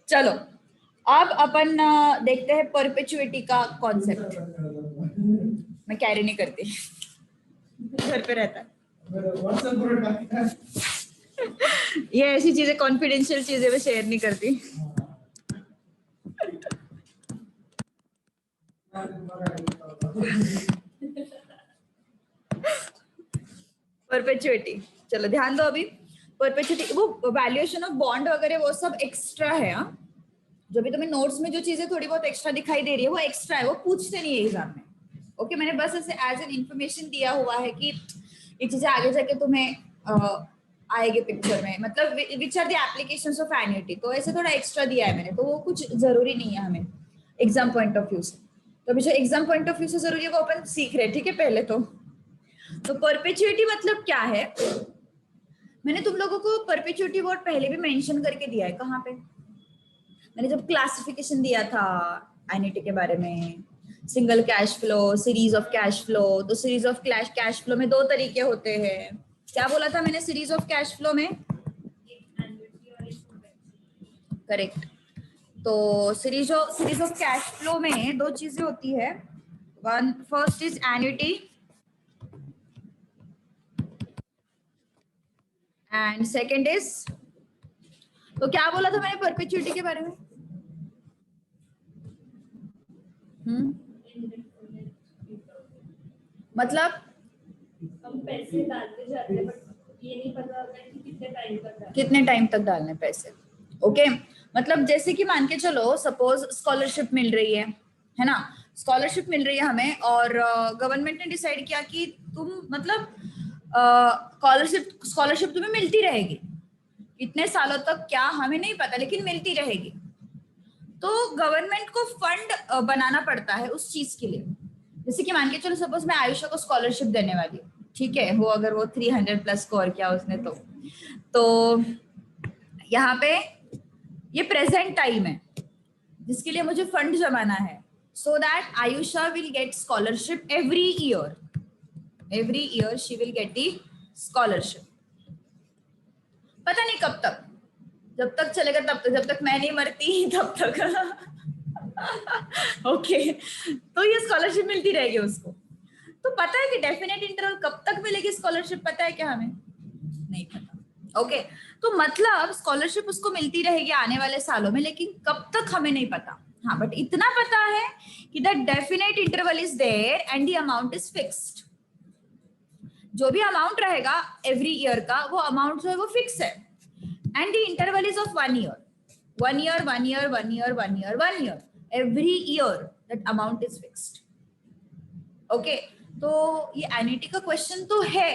चलो अब अपन देखते हैं परपेचुइटी का कॉन्सेप्ट। मैं कैरी नहीं करती, घर पे रहता है। ये ऐसी चीजें, कॉन्फिडेंशियल चीजें मैं शेयर नहीं करती। परपेचुइटी, चलो ध्यान दो। अभी परपेचुइटी वो वैल्यूएशन ऑफ बॉन्ड वगैरह वो सब एक्स्ट्रा है। हाँ, जो भी तुम्हें नोट्स में जो चीजें थोड़ी बहुत एक्स्ट्रा दिखाई दे रही है वो एक्स्ट्रा है, वो पूछते नहीं है एग्जाम में। ओके, मैंने बस ऐसे एज एन इंफॉर्मेशन दिया हुआ है कि ये चीजें आगे जाके तुम्हें आएगी पिक्चर में, मतलब which are the applications of annuity, तो ऐसे थोड़ा एक्स्ट्रा दिया है मैंने, तो वो कुछ जरूरी नहीं है हमें एग्जाम पॉइंट ऑफ व्यू से। तो अभी जो एग्जाम पॉइंट ऑफ व्यू से जरूरी है वो अपन सीख रहे हैं, ठीक है। पहले तो परपेचुइटी मतलब क्या है, मैंने तुम लोगों को परपेचुइटी वर्ड पहले भी मेंशन करके दिया है। कहाँ पे? मैंने जब क्लासिफिकेशन दिया था एन्युटी के बारे में, single cash flow, series of cash flow. तो सीरीज ऑफ कैश फ्लो में दो तरीके होते हैं। क्या बोला था मैंने सीरीज ऑफ कैश फ्लो में? करेक्ट। तो सीरीज ऑफ कैश फ्लो में दो चीजें होती है। One, first is annuity and second is, तो क्या बोला था मैंने परपेचुइटी के बारे में? मतलब हम पैसे डालते जाते हैं बट ये नहीं पता होता कि कितने टाइम तक डालने पैसे। ओके, मतलब जैसे कि मान के चलो सपोज स्कॉलरशिप मिल रही है ना, स्कॉलरशिप मिल रही है हमें और गवर्नमेंट ने डिसाइड किया कि तुम मतलब स्कॉलरशिप तुम्हें मिलती रहेगी इतने सालों तक, क्या हमें नहीं पता, लेकिन मिलती रहेगी। तो गवर्नमेंट को फंड बनाना पड़ता है उस चीज के लिए। जैसे कि मान के चलो सपोज मैं आयुषा को स्कॉलरशिप देने वाली हूँ, ठीक है, वो अगर वो 300 प्लस स्कोर किया उसने तो यहाँ पे ये प्रेजेंट टाइम है जिसके लिए मुझे फंड जमाना है, so that Ayusha will get scholarship every year she will get the scholarship. पता नहीं कब तक, जब तक चलेगा तब तक, जब तक मैं नहीं मरती तब तक। ओके, तो ये स्कॉलरशिप मिलती रहेगी उसको। तो पता है कि डेफिनेट इंटरवल कब तक मिलेगी स्कॉलरशिप, पता है क्या? हमें नहीं पता। ओके, तो मतलब स्कॉलरशिप उसको मिलती रहेगी आने वाले सालों में, लेकिन कब तक हमें नहीं पता। हाँ, बट इतना पता है कि the definite interval is there and the amount is fixed. जो भी अमाउंट रहेगा एवरी ईयर का, वो अमाउंट जो है वो फिक्स है and the interval is of 1 year, 1 year, 1 year, 1 year, 1 year, 1 year, every year that amount is fixed. Okay, तो ये एन्युटी का क्वेश्चन तो है,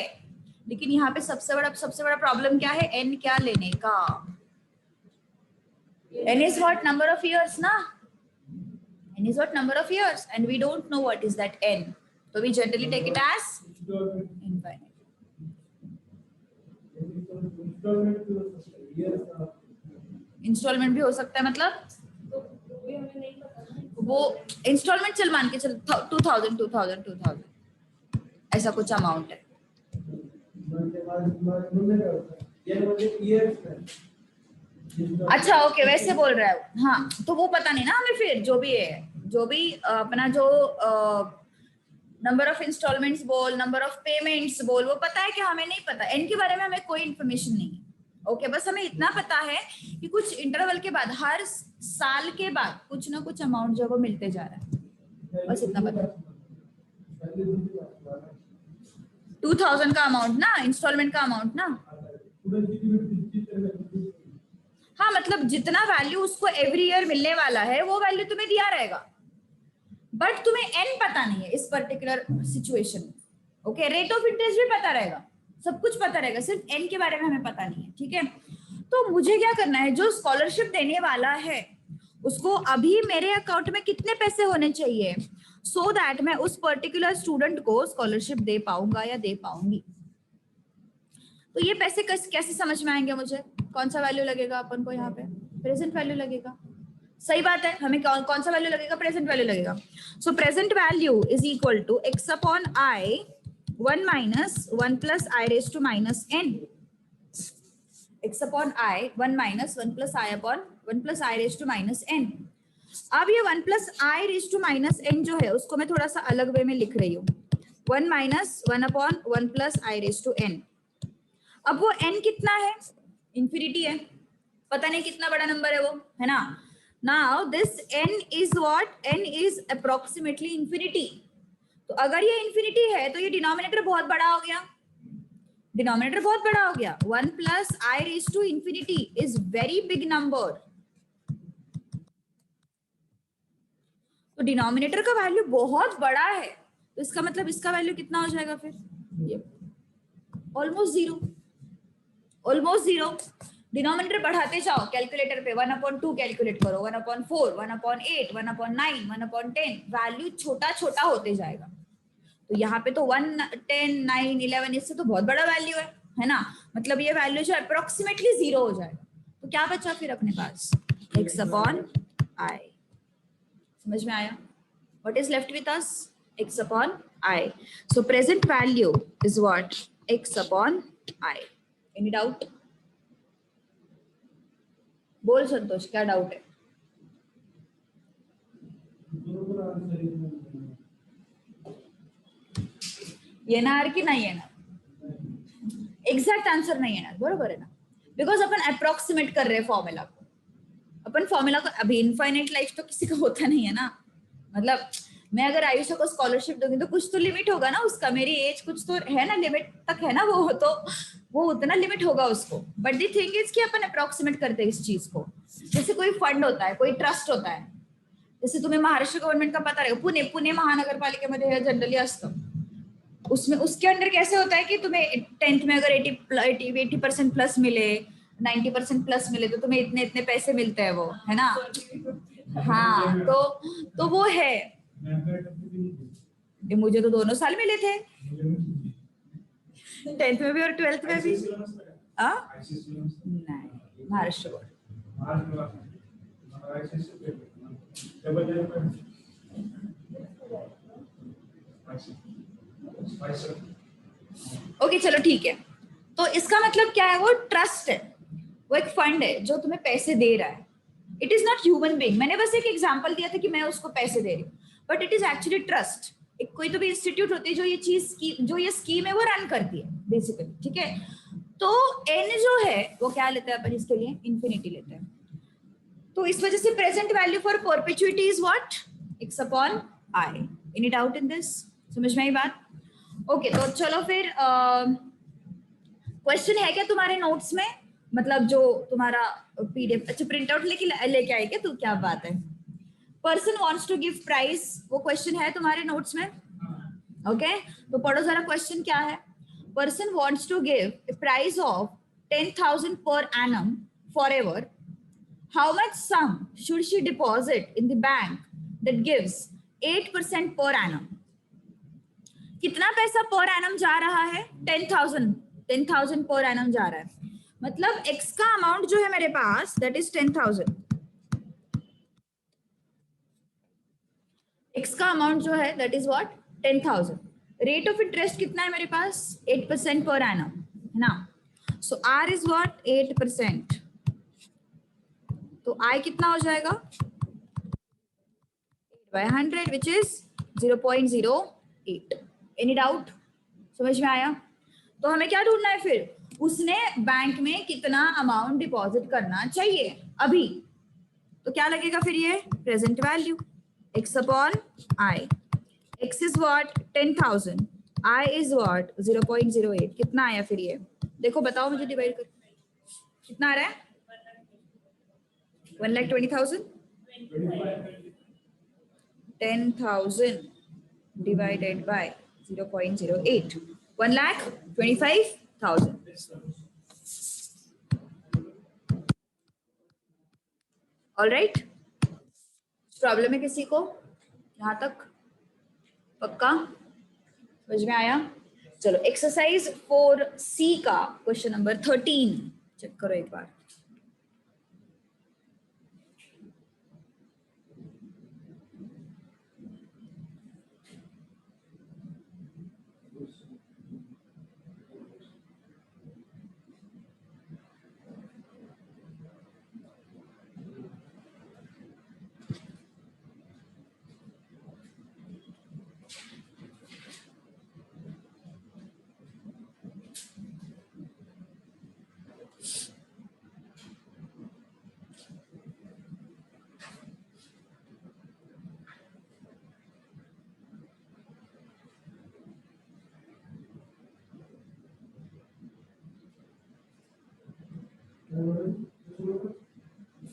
लेकिन यहाँ पे सबसे बड़ा प्रॉब्लम क्या है? एन क्या लेने का? N is what? Number of years ना, n is what? Number of years, and we don't know what is that n, तो we generally take it as infinite. Instalment भी हो सकता है, मतलब वो इंस्टॉलमेंट चल मान के चल 2000 ऐसा कुछ अमाउंट है। अच्छा, ओके, वैसे बोल रहा है। हाँ, तो वो पता नहीं ना हमें, फिर जो भी है, जो भी अपना जो नंबर ऑफ इंस्टॉलमेंट्स बोल, नंबर ऑफ पेमेंट्स बोल, वो पता है कि हमें नहीं पता। एन के बारे में हमें कोई इन्फॉर्मेशन नहीं है। ओके, बस हमें इतना पता है कि कुछ इंटरवल के बाद, हर साल के बाद कुछ ना कुछ अमाउंट जो वो मिलते जा रहा है, बस इतना पता है। 2000 का अमाउंट ना, इंस्टॉलमेंट का अमाउंट ना। हाँ, मतलब जितना वैल्यू उसको एवरी ईयर मिलने वाला है वो वैल्यू तुम्हें दिया रहेगा, बट तुम्हें एन पता नहीं है इस पर्टिकुलर सिचुएशन में। ओके, रेट ऑफ इंटरेस्ट भी पता रहेगा, सब कुछ पता रहेगा, सिर्फ एन के बारे में हमें पता नहीं है, ठीक है। तो मुझे क्या करना है, जो स्कॉलरशिप देने वाला है उसको अभी मेरे अकाउंट में कितने पैसे होने चाहिए, सो दैट मैं उस पर्टिकुलर स्टूडेंट को स्कॉलरशिप दे पाऊंगा या दे पाऊंगी। तो ये पैसे कैसे समझ में आएंगे मुझे? कौन सा वैल्यू लगेगा अपन को? यहाँ पे प्रेजेंट वैल्यू लगेगा। सही बात है, हमें कौन सा वैल्यू लगेगा? प्रेजेंट वैल्यू लगेगा। So present value is equal to x upon i 1 minus 1 plus i raise to minus n। x upon i 1 minus 1 plus i upon 1 plus i raise to minus n. अब ये 1 plus i raise to minus n जो है उसको मैं थोड़ा सा अलग वे में लिख रही हूँ, 1 minus 1 upon 1 plus i raise to n. अब वो n कितना है, इंफिनिटी है, पता नहीं कितना बड़ा नंबर है वो, है ना। Now this n is what, n is approximately infinity. तो अगर ये इंफिनिटी है तो ये डिनोमिनेटर बहुत बड़ा हो गया, डिनोमिनेटर बहुत बड़ा हो गया। 1 plus i raise to infinity is very big number. तो डिनोमिनेटर का वैल्यू बहुत बड़ा है, तो इसका मतलब इसका वैल्यू कितना हो जाएगा फिर, ये almost zero, almost zero. Denominator बढ़ाते जाओ कैलकुलेटर पे, 1/2 कैलकुलेट करो, 1/4, 1/8, 1/9, 1/10, वैल्यू छोटा छोटा होते जाएगा। तो यहाँ पे तो 1, 10, 9, 11 इससे तो बहुत बड़ा वैल्यू है ना। मतलब ये वैल्यू जो अप्रोक्सीमेटली जीरो हो जाएगा। तो क्या बचा फिर अपने पास, x अपॉन आई। समझ में आया? What is left with us? X upon I. So present value is what? X upon I. Any doubt? बोल संतोष, क्या डाउट है? येणार की नाही येणार? एग्जैक्ट आंसर नहीं येणार, बरोबर है ना, बिकॉज अपन अप्रोक्सीमेट कर रहे हैं फॉर्मूला को। अपन फॉर्मूला को, अभी इनफाइनाइट लाइफ तो किसी का होता नहीं है ना। मतलब मैं अगर आयुष को स्कॉलरशिप दूंगी तो कुछ तो लिमिट होगा ना उसका, मेरी एज कुछ तो है ना, लिमिट तक है ना, वो तो वो उतना लिमिट होगा उसको। बट दी थिंग इज कि अपन अप्रोक्सीमेट करते हैं इस चीज को। जैसे कोई फंड होता है, कोई ट्रस्ट होता है, जैसे तुम्हें महाराष्ट्र गवर्नमेंट का पता रहेगा, पुणे पुणे महानगरपालिकेमध्ये जनरली असतं, उसमें उसके अंडर कैसे होता है कि तुम्हें 10th में अगर 80% प्लस मिले, 90% प्लस मिले तो तुम्हें इतने इतने पैसे मिलते हैं, वो है ना। हाँ, तो वो है। मुझे तो दोनों साल मिले थे, 10th में भी और 12th में भी। नहीं, महाराष्ट्र बोर्ड। ओके चलो ठीक है। तो इसका मतलब क्या है, वो ट्रस्ट है, वो एक फंड है जो तुम्हें पैसे दे रहा है। It is not human being. मैंने बस एक एग्जांपल दिया था कि मैं उसको पैसे दे रही हूँ, but it is actually trust. एक कोई तो भी इंस्टीट्यूट होती है जो ये चीज की, जो ये स्कीम है वो रन करती है बेसिकली, ठीक है। तो एन जो है वो क्या लेते हैं अपन इसके लिए, इंफिनिटी लेते हैं। तो इस वजह से present value for perpetuity is what, x upon I. Any doubt in this? समझ में आई बात? ओके तो चलो फिर क्वेश्चन है क्या तुम्हारे नोट्स में, मतलब जो तुम्हारा पीडीएफ, अच्छा प्रिंट आउट लेके आए क्या तू, क्या बात है। Person wants to give price, वो क्वेश्चन है तुम्हारे नोट्स में। ओके तो पढ़ो जरा क्वेश्चन क्या है। Person wants to give price of 10,000 per annum for ever, how much sum should she deposit in the bank that gives 8% per annum. कितना पैसा पर एनम जा रहा है, 10,000 पर एनम जा रहा है। मतलब x का अमाउंट जो है मेरे पास दैट इज 10,000, x का अमाउंट जो है that is what 10,000। Rate of interest कितना है मेरे पास, 8% पर एनम, है ना। सो r इज व्हाट 8%, तो I कितना हो जाएगा 8/100 विच इज 0.08। Any doubt? समझ में आया? तो हमें क्या ढूंढना है फिर, उसने बैंक में कितना अमाउंट डिपॉजिट करना चाहिए अभी। तो क्या लगेगा फिर, ये present value x upon I. x is what 10,000, i is what 0.08। कितना आया फिर ये, देखो बताओ मुझे, डिवाइड कर कितना आ रहा है, 1,20,000। 10,000 divided by 0.08, 1,25,000। All right, problem है किसी को यहाँ तक? पक्का समझ में आया? चलो एक्सरसाइज 4C का क्वेश्चन नंबर 13 चेक करो एक बार।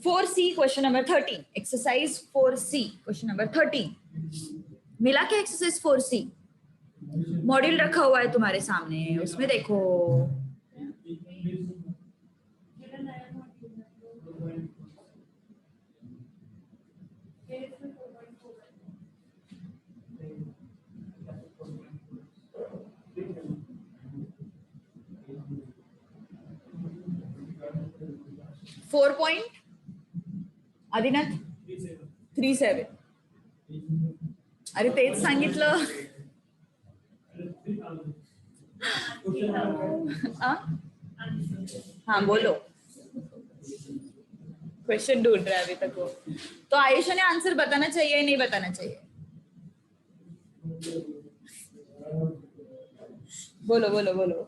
4C question number 13, exercise 4C question number 13. मिला क्या एक्सरसाइज 4C? मॉड्यूल रखा हुआ है तुम्हारे सामने, उसमें देखो. मेरा नया मॉड्यूल है मेरे इसमें 4.4 है. 4 पॉइंट आदिनाथ 37. अरे तेच सांगितलं. हाँ बोलो. क्वेश्चन ढूंढ रहा है अभी तक वो. तो आयुषा ने आंसर बताना चाहिए या नहीं बताना चाहिए? बोलो बोलो बोलो.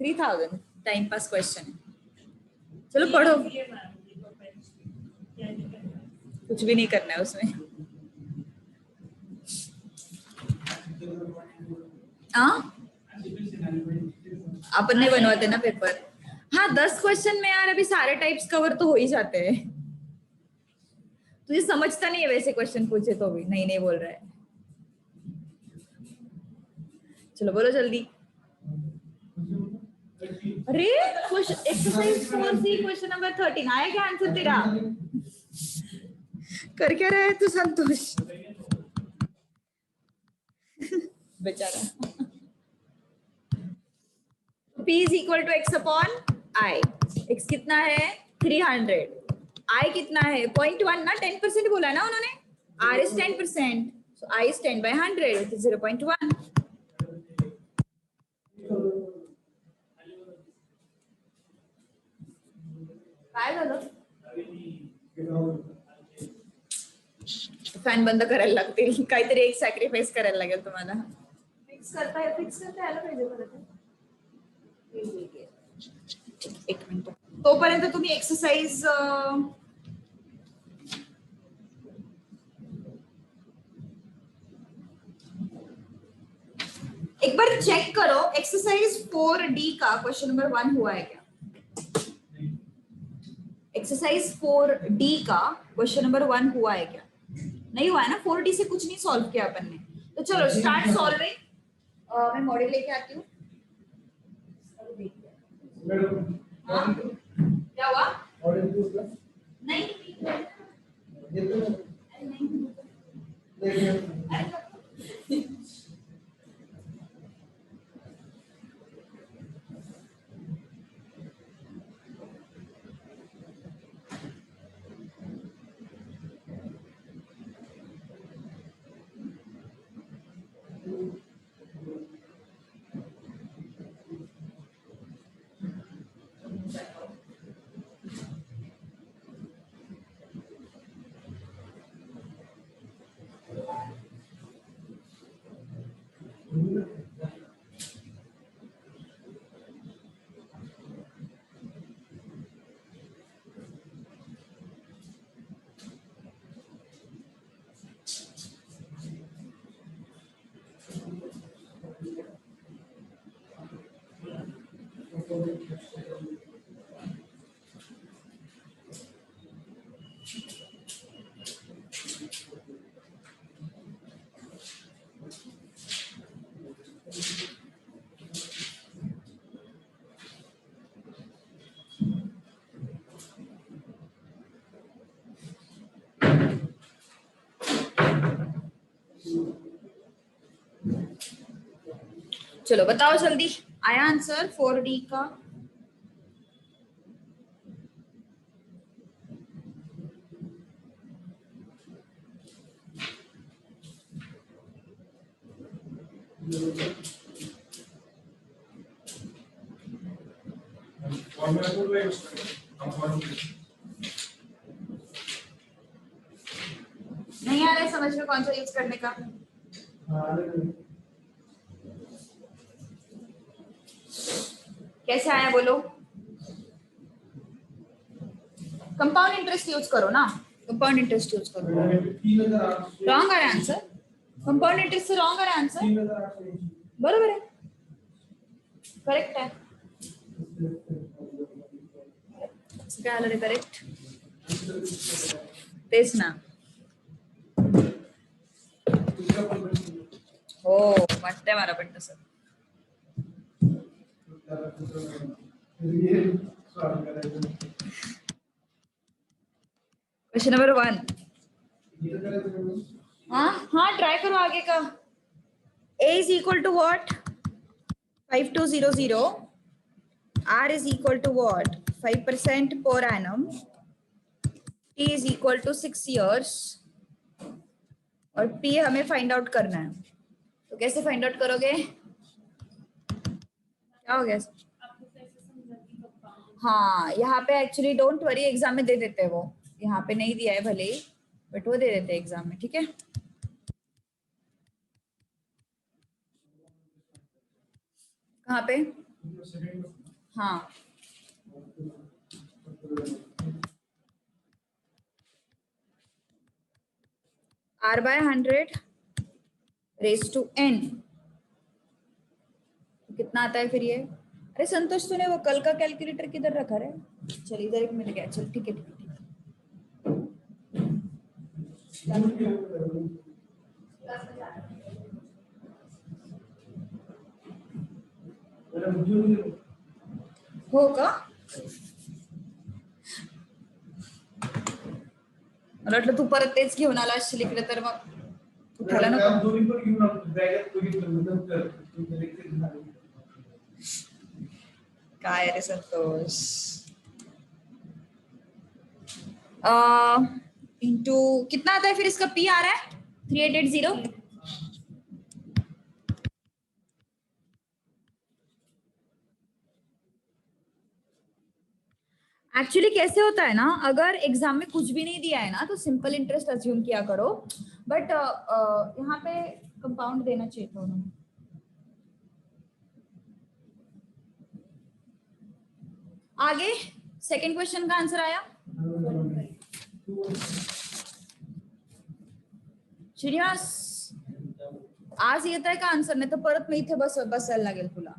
3000 टाइम पास क्वेश्चन है. चलो पढ़ो. कुछ भी नहीं करना है उसमें. अपन नहीं बनवाते ना पेपर. हाँ 10 क्वेश्चन में यार अभी सारे टाइप्स कवर तो हो ही जाते हैं. तुझे समझता नहीं है वैसे क्वेश्चन पूछे तो भी नहीं बोल रहा है. चलो बोलो जल्दी. अरे एक्सरसाइज 4C क्वेश्चन नंबर 13 आया क्या आंसर तेरा? कर क्या रहा है तू संतोष? बेचारा. P is equal to x upon I. x कितना है? 300. I कितना है? 0.1 ना. 10% बोला ना उन्होंने. R is 10%. So I is 10 by 100, which is 0.1. काय झालं? फॅन बंद करायला लागतील. काहीतरी एक सॅक्रिफाईस करायला लागेल तुम्हाला. फिक्स करता यायला पाहिजे परत. एक मिनिट. तोपर्यंत तुम्ही एक्सरसाइज एक बार चेक करो. एक्सरसाइज 4D का क्वेश्चन नंबर 1 हुआ है क्या? एक्सरसाइज 4D का क्वेश्चन नंबर 1 हुआ है क्या? नहीं हुआ है ना. 4D से कुछ नहीं सॉल्व किया अपन ने. तो चलो स्टार्ट सॉल्विंग. मैं मॉडल लेके आती हूँ. हाँ क्या हुआ? नहीं चलो बताओ जल्दी. आया आंसर 4D का? नहीं आ रहा है समझ में कौन सा यूज करने का? कैसे आया बोलो? कंपाउंड इंटरेस्ट यूज करो ना. कंपाउंड इंटरेस्ट यूज करो. रॉन्ग आ रहा है आंसर. कंपाउंड इंटरेस्ट से रॉन्ग आ रहा है आंसर. बरोबर है. करेक्ट है. क्या आलं रे करेक्ट? तेच ना. हो वाटतंय मला पण तसं. Question number 1. हाँ ट्राई करो आगे का. A is equal to what? 5200. R is equal to what? 5% per annum. T is equal to 6 years. और P हमें फाइंड आउट करना है. तो कैसे फाइंड आउट करोगे? क्या हो गया? आपको कैसे समझा कि कंपाउंड? हाँ यहाँ पे एक्चुअली डोंट वरी, एग्जाम में दे देते हैं वो. यहाँ पे नहीं दिया है भले ही, बट वो दे देते हैं एग्जाम में. ठीक है. कहाँ पे? हाँ R/100 raised to n. कितना आता है फिर ये? अरे संतोष तूने वो कल का कैलकुलेटर किधर रखा है? चल इधर एक मिल गया. चल ठीक है ठीक है. हो का? मला वाटलं तू परत तेच घेऊन आला असशील इकडे, तर मग उठायला नको. काय रे संतोष. इंटू कितना आता है फिर इसका? P आ रहा है 3880. एक्चुअली कैसे होता है ना, अगर एग्जाम में कुछ भी नहीं दिया है ना तो सिंपल इंटरेस्ट अज्यूम किया करो, बट यहाँ पे कंपाउंड देना चाहिए था उन्होंने. आगे सेकंड क्वेश्चन का आंसर आया श्रीनिवास. आज येत आहे का आन्सर? नाही तर परत मी इथे बसायला लागेल तुला.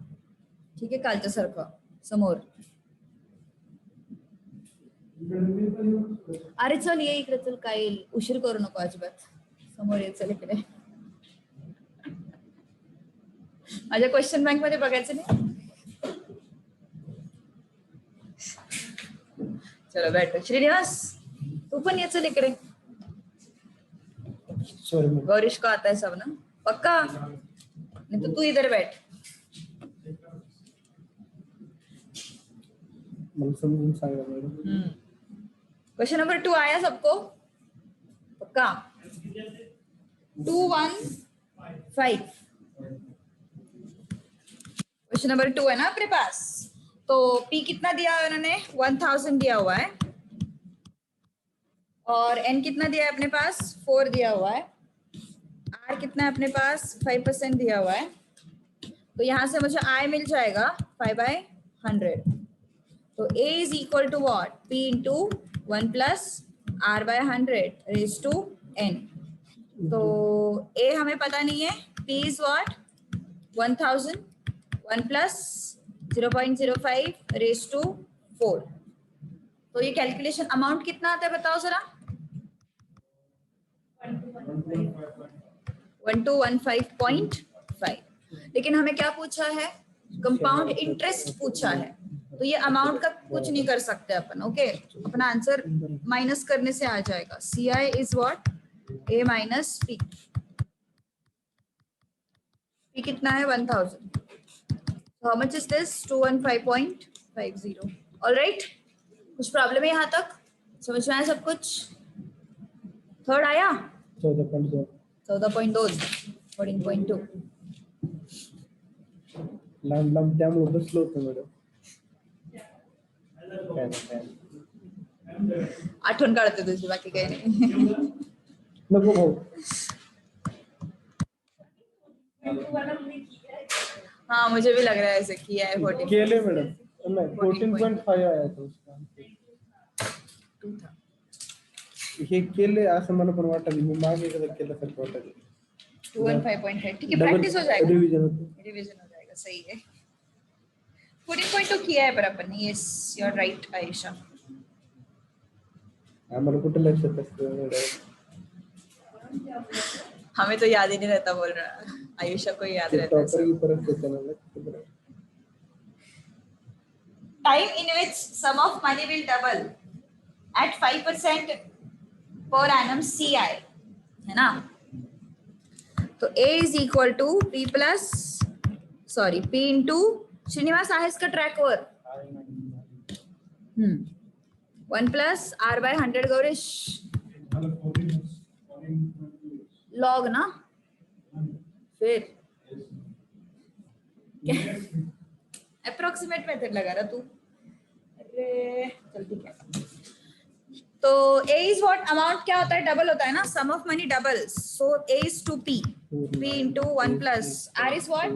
ठीक आहे, कालच्या सारखं समोर. अरे चल ये इकडे. चल काय उशीर करू नको अजिबात. समोर ये. चल इकडे. माझ्या क्वेश्चन बँक मध्ये बघायचं नाही. चलो बैठो. श्रीनिवास तू पण ये. चल इकडे. गौरीश को आता है सब ना पक्का? नहीं तो तू इधर बैठ. क्वेश्चन नंबर 2 आया सबको? पक्का? 215. क्वेश्चन नंबर 2 है ना अपने पास. तो P कितना दिया है उन्होंने? 1000 दिया हुआ है. और N कितना दिया है अपने पास? 4 दिया हुआ है. R कितना है अपने पास? 5% दिया हुआ है. तो यहाँ से मुझे I मिल जाएगा 5/100. तो A is equal to what? P into 1 plus R/100 raised to N. तो A हमें पता नहीं है. P is what? 1000. 1 plus 0.05 raised to 4. तो ये कैलकुलेशन अमाउंट कितना आता है बताओ जरा? 1215.5. लेकिन हमें क्या पूछा है? कंपाउंड इंटरेस्ट पूछा है. तो ये अमाउंट का कुछ नहीं कर सकते अपन. ओके, अपना आंसर माइनस करने से आ जाएगा. CI is what? A minus P. P कितना है? 1000. So how much is this? 215.50. All right. कुछ प्रॉब्लम है यहाँ तक? समझ में आया सब कुछ? थर्ड आया? 14.2. 14.2. लांब त्यामुळे बसलो होतो मॅडम. आठवण काढते तुझी, बाकी काही नाही. नको भाऊ. हाँ मुझे भी लग रहा है ऐसे किया है. 14 केले मैडम. नहीं 14.5 आया था उसका. हे केले असं मला पण वाटलं. मी मागे एकदा केल्यासारखं वाटलं. 215.5. ठीक है, प्रैक्टिस हो जाएगा. रिवीजन हो जाएगा. सही है. 14.2 किया है पर अपन ने. Yes you are right Ayesha. आम्हाला कुठे लक्षात असतं मॅडम? हमें तो याद ही नहीं रहता बोल रहा, आयुष्या को ही याद ते रहता है टॉपर सब. की परत देते ना लक्षात. Time in which sum of money will double at 5% per annum CI, है ना? तो A is equal to P plus, sorry, P into Srinivas आहेस का ट्रॅकवर? 1 plus R by 100 Gaurish log ना, फिर अप्रोक्सीमेट मेथड लगा रहा तू. अरे चल ठीक है. तो A is what अमाउंट क्या होता है? डबल होता है ना, sum of money double. So A is to P, P into 1 plus R is what?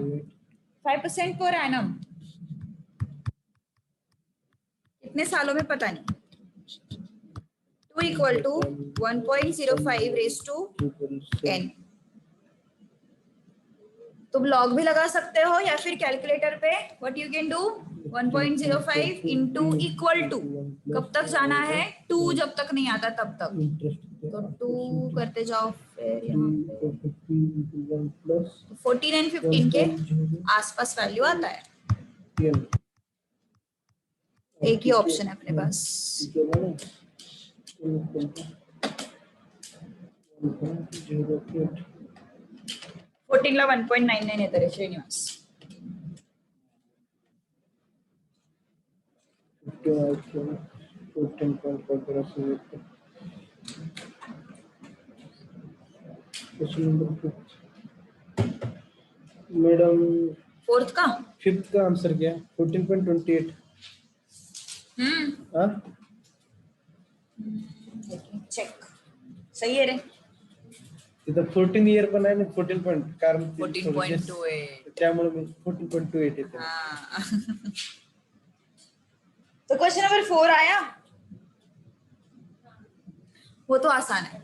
5% per annum. कितने सालों में पता नहीं. 2 equal to 1.05 raised to 10. तुम लॉग भी लगा सकते हो या फिर कैलकुलेटर पे what you can do 1.05 into equal to. कब तक जाना है? 2 जब तक नहीं आता तब तक. तो 2 करते जाओ, फिर यहाँ पे 14 एंड 15 के आसपास वैल्यू आता है. एक ही ऑप्शन है अपने पास. 14 ला 1.99 येतं रे श्रीनिवास. मैडम फोर्थ का 5th का आंसर क्या है? 14.28. हाँ चेक सही है रे. तिथं 14 ईयर पण आहे ना 14 पॉईंट, कारण 14.28. त्यामुळे मी 14.28 येते. हाँ. तो क्वेश्चन नंबर 4 आया, वो तो आसान है.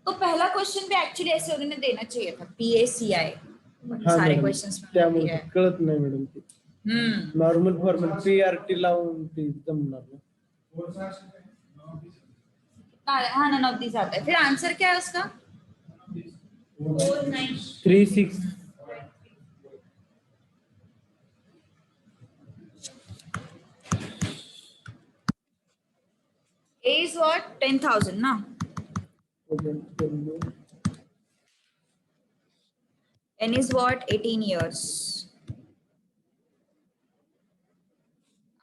तो पहला क्वेश्चन भी एक्चुअली ऐसे उन्होंने देना चाहिए था, PACI. हाँ सारे मॅडम, क्वेश्चंस में त्यामुळे है. कळत नाही मॅडम ते. नॉर्मल फॉर्मल PRT लावून ते जमणार ना. हाँ नन ऑफ दीज आता है. फिर आंसर क्या है उसका? 36. A is what? 10,000 ना. N is what? 18 years.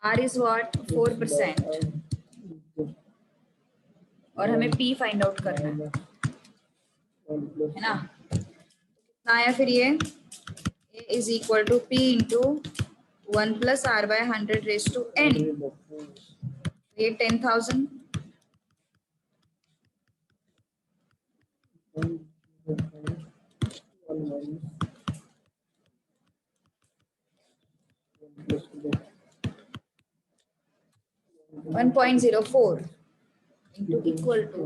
R is what? 4%. और हमें P फाइंड आउट करना है ना. कितना आया फिर ये? A is equal to P into 1 plus R by 100 raised to N. ये 10,000. One 1.04 into equal to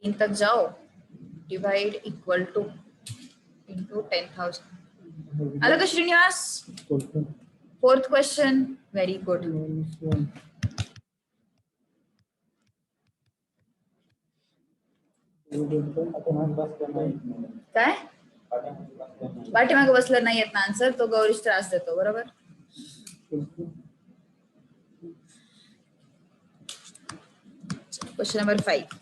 इन तक जाओ, डिवाइड इक्वल टू इंटू 10,000. अलग Srinivas. Fourth question very good. काय पाठीमागे बसलं नाही येत ना आन्सर, तो गौरीश त्रास देतो. बरोबर. Question number 5.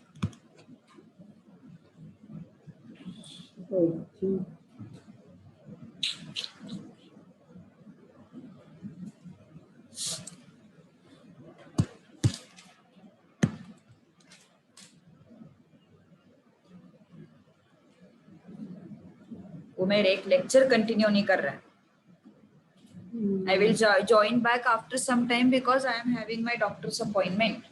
वो मेरे एक लेक्चर कंटिन्यू नहीं कर रहा है. I will join back after some time because I am having my doctor's appointment.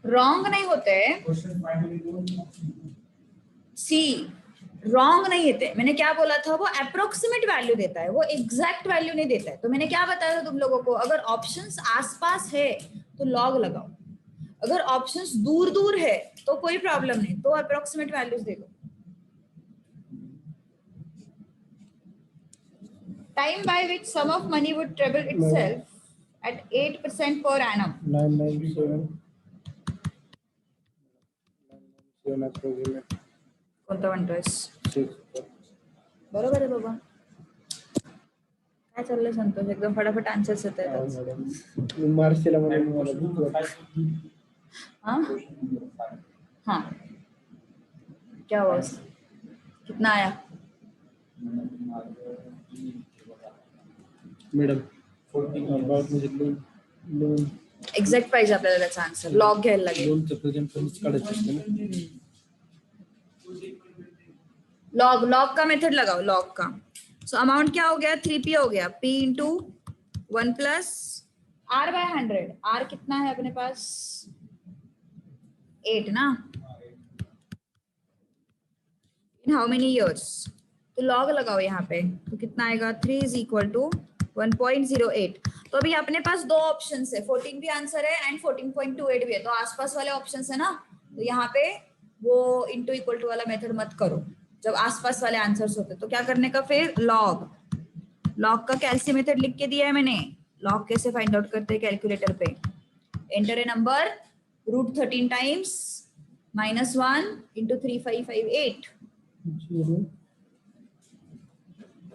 Wrong नहीं होते, सी रॉन्ग नहीं होते। मैंने क्या बोला था, वो अप्रोक्सीमेट वैल्यू देता है, वो एग्जैक्ट वैल्यू नहीं देता है। तो मैंने क्या बताया था तुम लोगों को, अगर ऑप्शंस आसपास है तो लॉग लगाओ, अगर ऑप्शंस दूर दूर है तो कोई प्रॉब्लम नहीं, तो अप्रोक्सीमेट वैल्यूज दे दो। Time by which sum of money would triple itself at 8% per annum. 997 approximate कोणता म्हणतोयस? 6. बरोबर आहे बाबा, काय चाललंय संतोष, एकदम फटाफट आन्सर्स येत आहेत. मॅडम मार्चला म्हणून मला भीती वाटते. हाँ हाँ, क्या हुआ, कितना आया? मॅडम about म्हणजे लोन एक्झॅक्ट पाहिजे आपल्याला त्याचा आन्सर, लॉग घ्यायला लागेल. लोनचं प्रेझेंट टेन्स काढायचं असतं ना. लॉग का मेथड लगाओ, लॉग का. सो अमाउंट क्या हो गया, 3p हो गया, p into 1 plus r by 100. r कितना है अपने पास, 8 ना. इन हाउ मेनी इयर्स, तो लॉग लगाओ यहाँ पे, तो कितना आएगा, 3 इज इक्वल टू 1.08. तो अभी अपने पास दो ऑप्शन है, 14 भी आंसर है एंड 14.28 भी है, तो आसपास वाले ऑप्शन है ना, तो यहाँ पे वो इंटू इक्वल टू वाला मेथड मत करो जब आसपास वाले आंसर्स होते. तो क्या करने का फिर, लॉग का कैलसी मेथड लिख के दिया है मैंने. लॉग कैसे फाइंड आउट करते हैं कैलकुलेटर पे, enter a number √13 times -1 into 3558.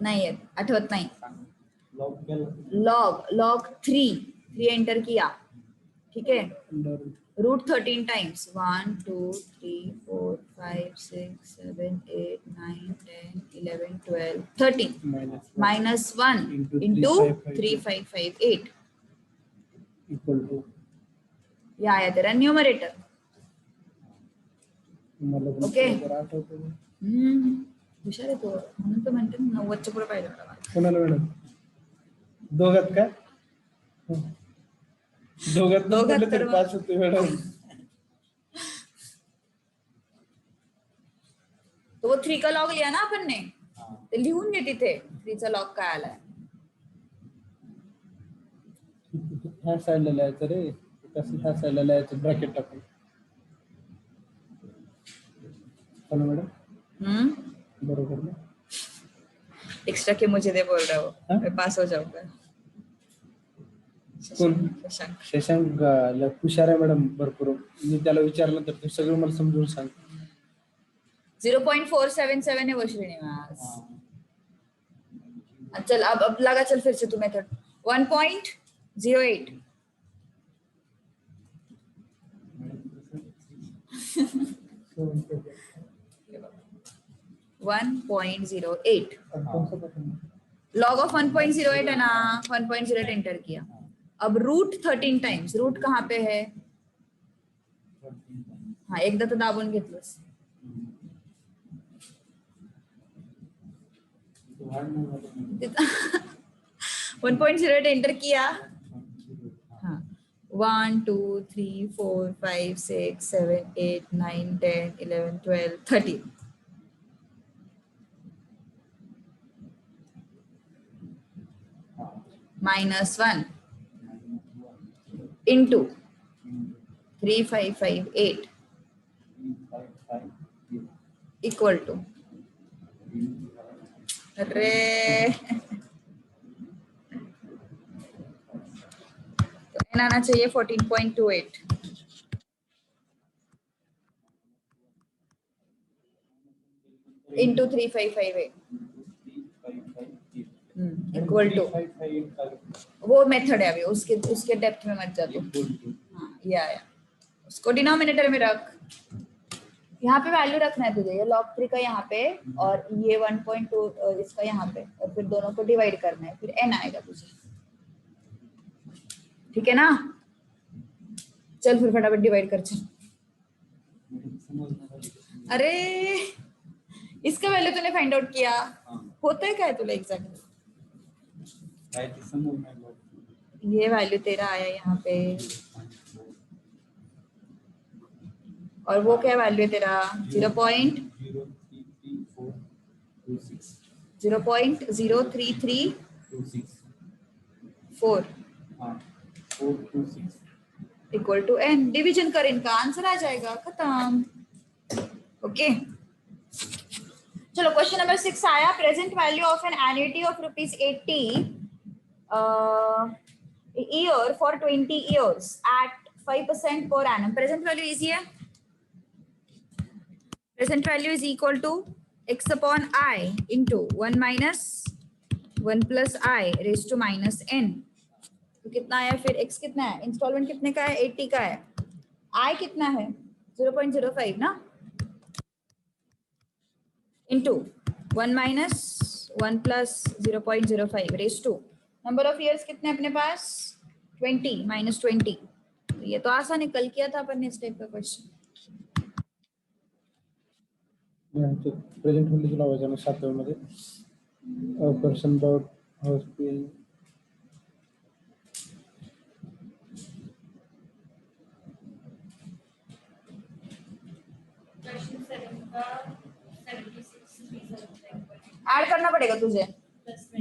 नाही आहे, आठवत नाही. लॉग 3 एंटर किया, ठीक है, √13 टाइम्स 1 2 3 4 5 6 7 8 9 10 11 12 13 -1 इंटू 3558 इक्वल टू, ये आया तेरा न्यूमरेटर. ओके, हुशार आहे तो, म्हणून तो म्हणते 90च्या पुढे पाहिजे मला. कोणाला मॅडम, दोघात का, दोघात म्हटलं तर 5 होते मॅडम. तो वो 3 का लॉग लिया ना अपन ने, ते लिहून घे तिथे 3 चा लॉग काय आलाय. ह्या साईडला लिहायचं रे, कसं ह्या साईडला लिहायचं ब्रॅकेट टाकून. चला मॅडम, बरोबर ना. एक्स्ट्रा के मुझे दे बोल रहा हो, मैं पास हो जाऊंगा. कोण, शशांक. शशांक हुशार आहे मॅडम भरपूर. मी त्याला विचारलं तर ते सगळं मला समजून सांग. 0.477 है वो श्रीनिवास. चल अब लगा, चल फिर से तू मेथड 1.08. लॉग ऑफ 1.08 है ना, 1.08 एंटर किया. अब √13 टाइम्स, रूट कहाँ पे है, हाँ एकदा तर दाबून घेतलंस. 1.08 एंटर किया, हाँ 1 2 3 4 5 6 7 8 9 10 11 12 13. -1 इंटू 3558 इक्वल टू, अरे तो n आना चाहिए 14.28 इंटू 3558 इक्वल टू, वो मेथड है अभी, उसके डेप्थ में मत जा तू. हाँ ये आया, उसको डिनोमिनेटर में रख, यहाँ पे वैल्यू रखना है तुझे, ये log 3 का यहाँ पे और ये 1.2 इसका यहाँ पे, और फिर दोनों को डिवाइड करना है, फिर n आएगा तुझे. ठीक है ना, चल फिर फटाफट डिवाइड कर. चल, अरे इसका वैल्यू तूने फाइंड आउट किया, होता है क्या है तुला एग्जैक्ट, ये वैल्यू तेरा आया यहाँ पे, और वो क्या वैल्यू है तेरा 0.03334 इक्वल टू n। डिवीजन कर, इनका आंसर आ जाएगा, खत्म। ओके चलो क्वेश्चन नंबर 6 आया। Present value of an annuity of ₹80 year for 20 years at 5% per annum। Present value easy है। Present value is equal to x upon i into 1 minus 1 plus i raise to minus n। तो कितना आया फिर? x कितना है? Instalment कितने का है? 80 का है। i कितना है? 0.05 ना, into 1 minus 1 plus 0.05 raise to number of years कितने अपने पास? 20 minus 20। तो ये तो आसान है, कल किया था अपन ने इस टाइप का क्वेश्चन। प्रेझेंट व्हॅल्यूज लावायचं ना 7व्या मध्ये person about house paying question 7 का 76 ऐड करना पड़ेगा तुझे,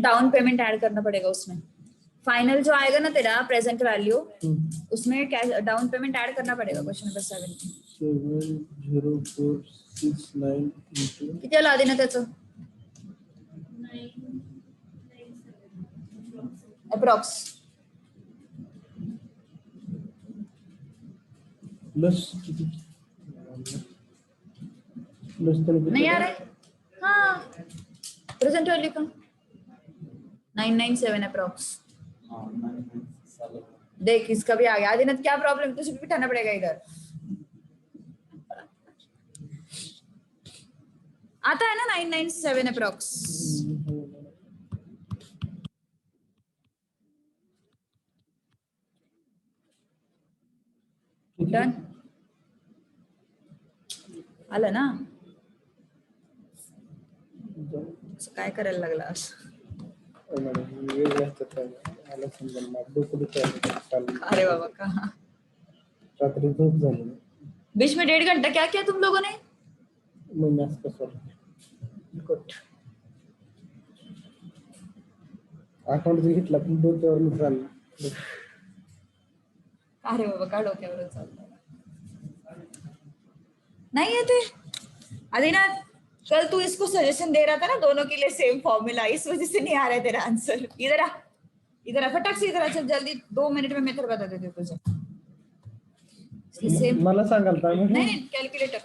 डाउन पेमेंट ऐड करना पड़ेगा उसमें। फाइनल जो आएगा ना तेरा प्रेजेंट वैल्यू, उसमें क्या डाउन पेमेंट ऐड करना पड़ेगा क्वेश्चन नंबर 7 में। 70469 into किती आला देना त्याचं 997 अप्रॉक्स? प्लस किती प्लस नहीं आ रहा है। हाँ प्रेजेंट वैल्यू का 997 अप्रॉक्स। देख इसका भी आ गया। आदिनाथ क्या प्रॉब्लम? तुझे भी बिठाना पड़ेगा इधर। आता है ना 997 अप्रॉक्स। डन आलं ना? काय करायला लागला असं? अरे बाबा कहा रात्री झोप झाली बीच में 1.5 घंटा क्या किया तुम लोगों ने? गुड। अकाउंट घेतला पण डोक्यावर चाललं। अरे बाबा का डोक्यावर चाललं? नहीं है थे आदिनाथ, कल तू इसको सजेशन दे रहा था ना दोनों के लिए सेम फॉर्मूला, इस वजह से नहीं आ रहा है तेरा आंसर। इधर आ, इधर आ, फटाक से इधर आ, चल जल्दी 2 मिनट में मैं तेरे बता देती हूँ तुझे। सेम मला सांगाल का? नहीं कैलकुलेटर।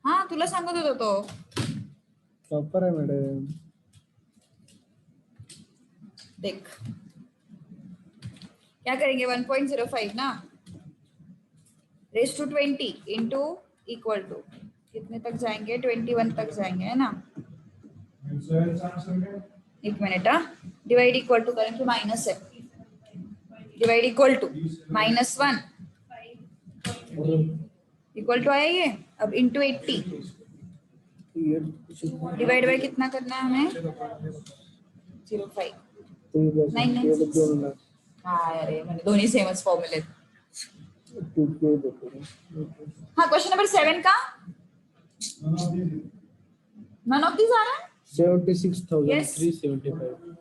हाँ तुला सांगत होतो तो। प्रॉपर है मैडम। देख क्या करेंगे 1.05 ना raise to 20 into equal to कितने तक जाएंगे? 21 तक जाएंगे है ना। एक मिनट हाँ, डिवाइड इक्वल टू करें कि माइनस है, divide equal to -1 equal to आया ये। अब इंटू 80 डिवाइड बाय कितना करना है हमें? 0.5 996। हाँ अरे मैंने दोनों सेमच फॉर्मूले। हाँ क्वेश्चन नंबर 7 का नन ऑफ दिस आ रहा है। 76,375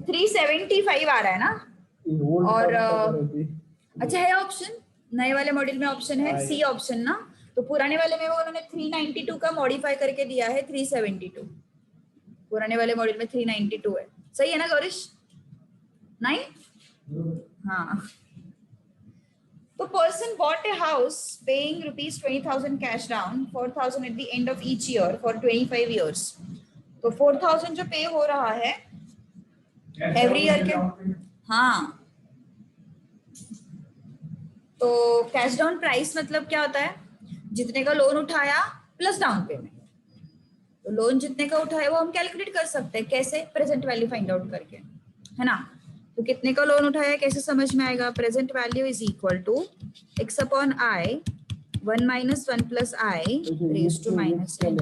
375 आ रहा है ना। और अच्छा है ऑप्शन, नए वाले मॉड्यूल में ऑप्शन है सी ऑप्शन ना। तो पुराने वाले में वो उन्होंने 392 का मॉडिफाई करके दिया है 372। पुराने वाले मॉड्यूल में 392 है। सही है ना गौरीश? नहीं हाँ। तो person bought a house paying ₹20,000 cash down, 4,000 at the end of each year for 25 years। तो 4,000 जो पे हो रहा है एवरी ईयर के, हाँ। तो कैश डाउन प्राइस मतलब क्या होता है? जितने का लोन उठाया प्लस डाउन पेमेंट। तो लोन जितने का उठाया वो हम कैलकुलेट कर सकते हैं कैसे? प्रेजेंट वैल्यू फाइंड आउट करके, है ना। तो कितने का लोन उठाया कैसे समझ में आएगा? Present value is equal to x upon i 1 minus 1 plus i raised to minus n।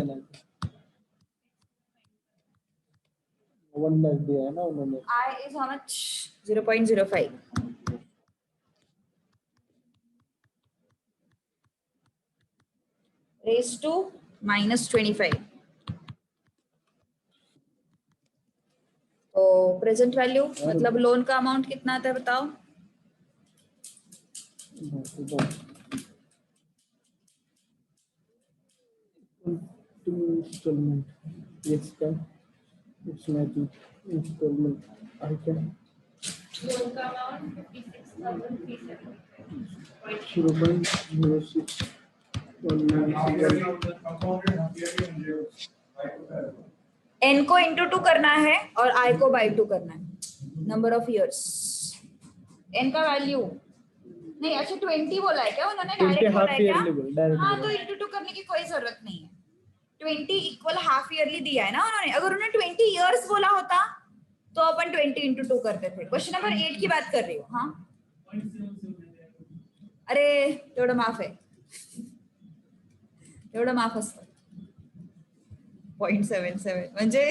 1 lakh दिया है ना उन्होंने। I is how much? 0.05. Raised to -25. तो प्रेजेंट वैल्यू मतलब लोन का अमाउंट कितना आता है बताओ। इंस्टॉलमेंट yes का it's making installment item loan का अमाउंट 56,370. 0.06 n को इंटू 2 करना है और i को बाई 2 करना है, नंबर ऑफ इयर्स। n का वैल्यू नहीं, अच्छा 20 बोला है क्या उन्होंने, 20 डायरेक्ट बोला हाफ है क्या? ईयरली बोल डायरेक्ट हाँ तो इंटू 2 करने की कोई जरूरत नहीं है, 20 इक्वल हाफ ईयरली दिया है ना उन्होंने। अगर उन्होंने 20 इयर्स बोला होता तो अपन 20 इंटू 2 करते थे। क्वेश्चन नंबर 8 की बात कर रही हूँ। हाँ अरे तेवढं माफ आहे, तेवढं माफ असतं। 0.77 म्हणजे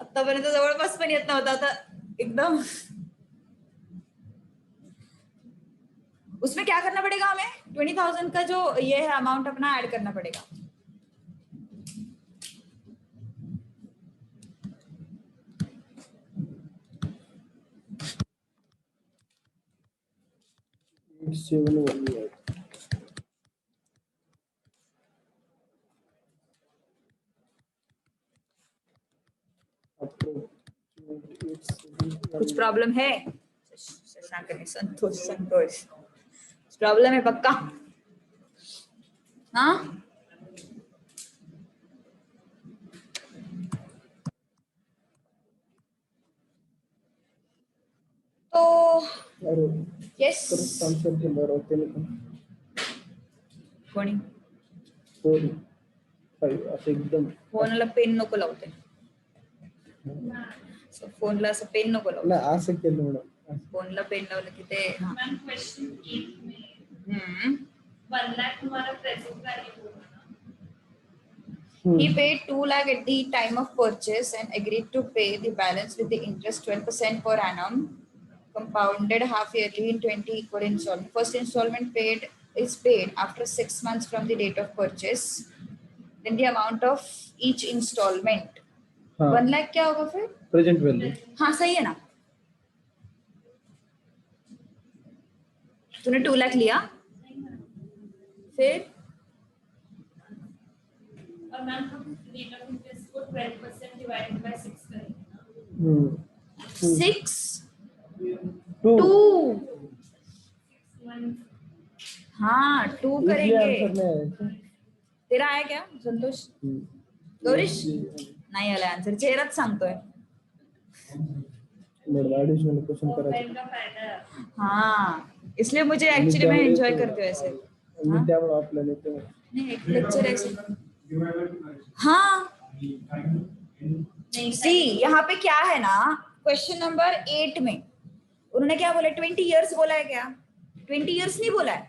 आतापर्यंत जवळपास पण येत नव्हता, आता एकदम। उसमें क्या करना पड़ेगा हमें, 20,000 का जो ये है अमाउंट अपना ऐड करना पड़ेगा। कुछ प्रॉब्लम है? शशांक ने संतोष संतोष प्रॉब्लम है पक्का? हाँ तो यस आंसर के बारे होते हैं कोणी 4 5 असं एकदम फोनला पेन नको लावते, फोनला असं पेन नको लावू, ना असं केलं मॅडम। फोनला पेन लावलं की ते हाँ। मैम क्वेश्चन 8 में 1 लाख तुम्हारा प्रेजेंट वैल्यू होगा ना? He paid 2 lakh at the time of purchase and agreed to pay the balance with the interest 12% per annum, compounded half yearly in 20 equal installments. First installment is paid after 6 months from the date of purchase. Then the amount of each installment 1 lakh क्या होगा फिर? Present value. हाँ सही है ना। तूने 2 लाख लिया फिर और मैम हम रेट ऑफ इंटरेस्ट को 12% डिवाइडेड बाय 6 करेंगे ना? 6 2 2 मंथ हाँ 2 इसलिए करेंगे। आंसर नहीं आया। तेरा आया क्या संतोष? गौरीश नाही आला आंसर, चेहराच सांगतोय। मेरे एडिशनल क्वेश्चन करा ओपन का फायदा है। हाँ इसलिए मुझे एक्चुअली मैं एंजॉय करती हूँ ऐसे। मी त्यामुळे आपल्याला येते नहीं एक लेक्चर ऐसे हाँ नहीं सी यहाँ पे क्या है ना, क्वेश्चन नंबर 8 में उन्होंने क्या बोला, 20 इयर्स बोला है क्या? 20 इयर्स नहीं बोला है,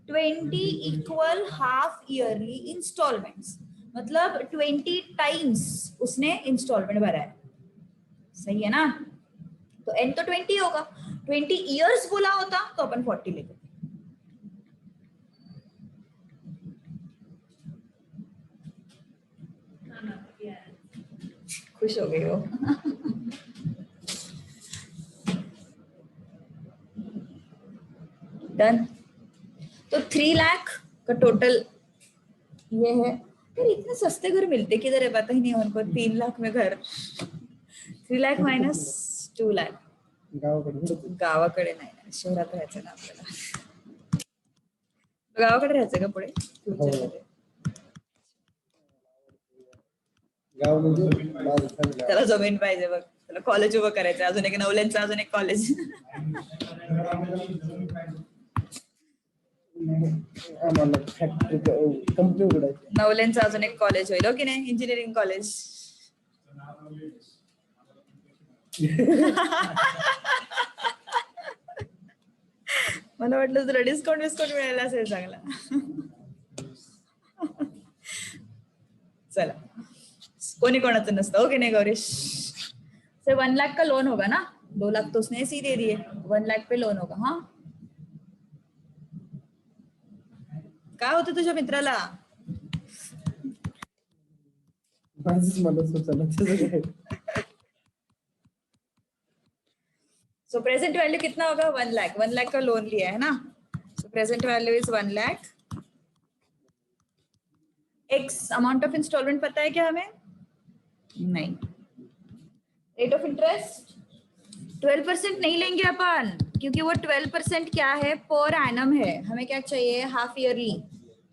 20 इक्वल हाफ ईयरली इंस्टॉलमेंट्स, मतलब 20 टाइम्स उसने इंस्टॉलमेंट भरा है। सही है ना? तो n तो 20 होगा, 20 इयर्स बोला होता तो अपन 40 लेते। खुश हो गई हो। डन। तो 3 लाख का टोटल ये है। यार इतने सस्ते घर मिलते किधर है, पता ही नहीं उनको। 3 लाख में घर, 3 लाख माइनस 2 लाख गावाकडे नाही ना, शहरात राहायचं ना आपल्याला। गावाकडे राहायचं का पुढे फ्युचरमध्ये? गाव म्हणजे त्याला जमीन पाहिजे बघ, त्याला कॉलेज उभं करायचं, अजून एक नवल्यांचं अजून एक कॉलेज। आम्हाला फॅक्टरी कंपनी उघडायची। नवल्यांचं अजून एक कॉलेज होईल हो की नाही, इंजिनिअरिंग कॉलेज। मला वाटलं तुला डिस्काउंट मिळाला असेल चांगला। चला कोणी कोणाचं नसतं हो की नाही गौरीश? फिर 1 लाख का लोन होगा ना, 2 लाख तो उसने ऐसे ही दे दिए, 1 लाख पे लोन होगा. हाँ, काय होतं तुझ्या मित्राला? माझंच मला सुचलं त्याचं काय. सो प्रेजेंट वैल्यू कितना होगा? 1 लाख. 1 लाख का लोन लिया है ना, so present value is 1 lakh. X amount of installment पता है क्या हमें? नहीं. रेट ऑफ इंटरेस्ट 12% नहीं लेंगे अपन, क्योंकि वो 12% क्या है? पर एनम है. हमें क्या चाहिए? Half yearly.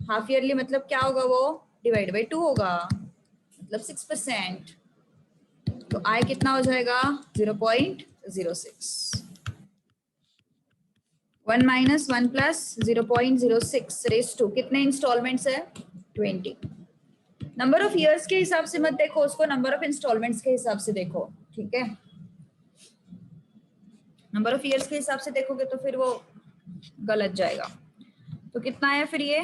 हाफ ईयरली मतलब क्या होगा? वो डिवाइड बाई 2 होगा, मतलब 6%. तो आय कितना हो जाएगा? 0.06. 1 माइनस 1 प्लस 0.06 रेस टू कितने इंस्टॉलमेंट्स है? 20. नंबर ऑफ ईयर्स के हिसाब से मत देखो उसको, नंबर ऑफ इंस्टॉलमेंट्स के हिसाब से देखो. ठीक है, नंबर ऑफ ईयर्स के हिसाब से देखोगे तो फिर वो गलत जाएगा. तो कितना आया फिर ये?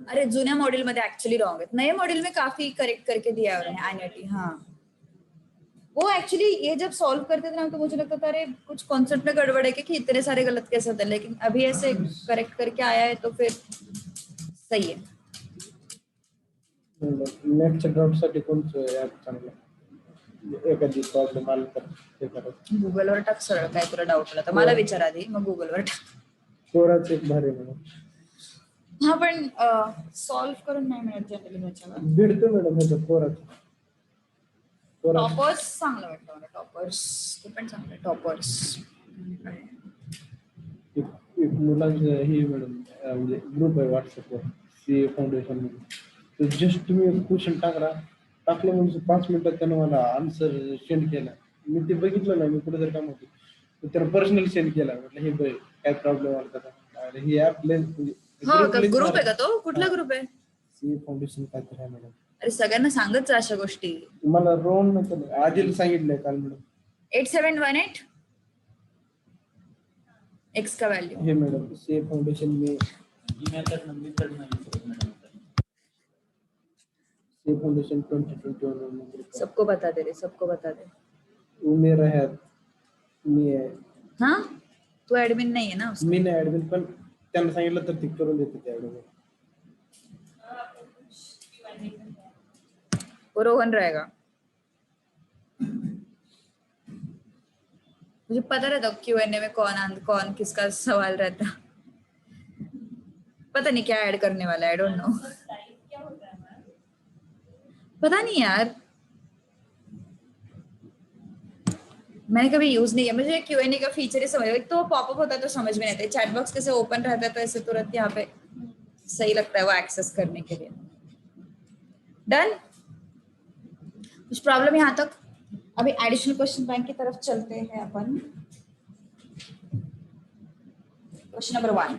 अरे जुन्या मॉड्यूल मध्ये ऍक्च्युअली रॉन्ग है, नए मॉड्यूल में काफी करेक्ट करके दिया है उन्होंने एन्युटी. हाँ, वो एक्चुअली ये जब सॉल्व करते थे ना तो मुझे लगता था अरे कुछ कॉन्सेप्ट में गड़बड़ है कि इतने सारे गलत कैसे होते हैं, लेकिन अभी ऐसे करेक्ट करके आया है तो फिर सही है. नेटच्या डाउटसाठी कोणतं ॲप चांगलं? एखादी प्रॉब्लेम आला तर ते करायचं. गुगलवर टाक सरळ, काय तुला डाऊट आला तर मला विचार आधी, मग गुगलवर टाक. कोराच एक भारी म्हणून हा पण सॉल्व करून नाही मिळत जनरली त्याच्यावर. भेटतो मॅडम ह्याचं कोराच. टॉपर्स चांगलं वाटतं मला, टॉपर्स ते पण चांगलं. टॉपर्स एक मुलांचं हे मॅडम म्हणजे ग्रुप आहे व्हॉट्सअपवर सी फाउंडेशन म्हणून. तर जस्ट तुम्ही क्वेश्चन टाकलं म्हणजे 5 मिनिटात त्यानं मला आन्सर सेंड केला. मी ते बघितलं नाही, मी कुठे जर काम होतं तर त्यानं पर्सनली सेंड केला. म्हटलं हे बघ काय प्रॉब्लेम आला त्याचा. अरे ही ॲप ग्रुप आहे का तो? कुठला ग्रुप आहे? सी फाउंडेशन काय तर आहे मॅडम. अरे सगळ्यांना सांगत जा अशा गोष्टी. मला रोहन आजीला सांगितलंय काल मॅडम. 8718 एक्स का वैल्यू हे मैडम सी फाउंडेशन में सी फाउंडेशन 2021 में सबको बता दे रे, सबको बता दे. वो मेरा है. मी आहे. हाँ, तू ऍडमिन नाही आहे ना उसका? मी नाही ऍडमिन, पण त्यांना सांगितलं तर ते करून देते त्या ऍडमिन. वो रोहन रहेगा. मुझे पता रहता Q&A में कौन किसका सवाल रहता. पता नहीं क्या ऐड करने वाला है, आई डोंट नो. पता नहीं यार, मैंने कभी यूज नहीं किया. मुझे Q&A का फीचर ही समझ, एक तो पॉपअप होता है तो समझ में नहीं आता. चैट बॉक्स कैसे ओपन रहता है तो ऐसे तुरंत यहाँ पे सही लगता है वो एक्सेस करने के लिए. डन. कुछ प्रॉब्लम यहाँ तक? अभी एडिशनल क्वेश्चन बैंक की तरफ चलते हैं अपन. क्वेश्चन नंबर 1,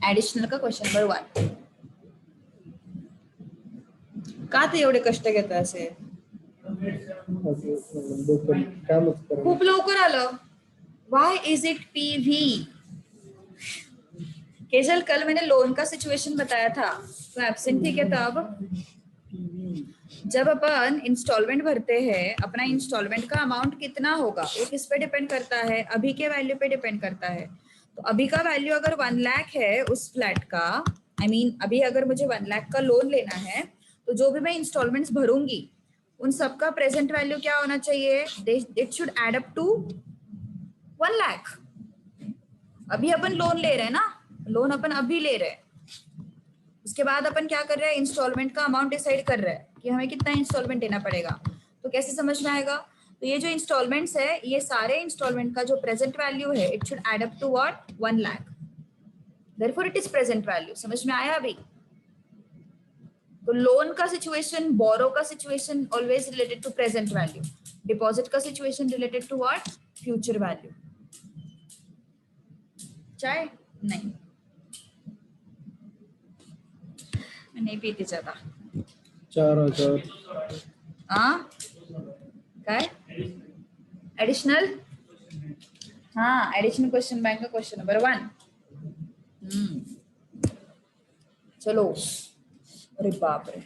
एडिशनल का क्वेश्चन नंबर 1. का ते एवढे कष्ट घेत असे? खूप लवकर आलं. Why is it PV? Kejal, कल मैंने लोन का सिचुएशन बताया था, तो एब्सेंट थी क्या तब? जब अपन इंस्टॉलमेंट भरते हैं, अपना इंस्टॉलमेंट का अमाउंट कितना होगा वो किस पे डिपेंड करता है? अभी के वैल्यू पे डिपेंड करता है. तो अभी का वैल्यू अगर 1 लाख है उस फ्लैट का, अभी अगर मुझे 1 लाख का लोन लेना है तो जो भी मैं इंस्टॉलमेंट्स भरूंगी उन सबका प्रेजेंट वैल्यू क्या होना चाहिए? It should add up to 1 lakh. अभी अपन लोन ले रहे हैं ना, लोन अपन अभी ले रहे हैं. उसके बाद अपन क्या कर रहे हैं? इंस्टॉलमेंट का अमाउंट डिसाइड कर रहे हैं कि हमें कितना इंस्टॉलमेंट देना पड़ेगा. तो कैसे समझ में आएगा? तो ये जो इंस्टॉलमेंट्स है, ये सारे इंस्टॉलमेंट का जो प्रेजेंट वैल्यू है, it should add up to what? 1 lakh. Therefore it is present value. समझ में आया अभी? तो लोन का सिचुएशन, बोरो का situation always related to present value. Deposit का situation related to what? Future value. चाय नहीं, मैं नहीं पीती ज्यादा. 4000 हाँ काय एडिशनल? हाँ, एडिशनल क्वेश्चन बैंक का क्वेश्चन नंबर 1. चलो, अरे बाप रे,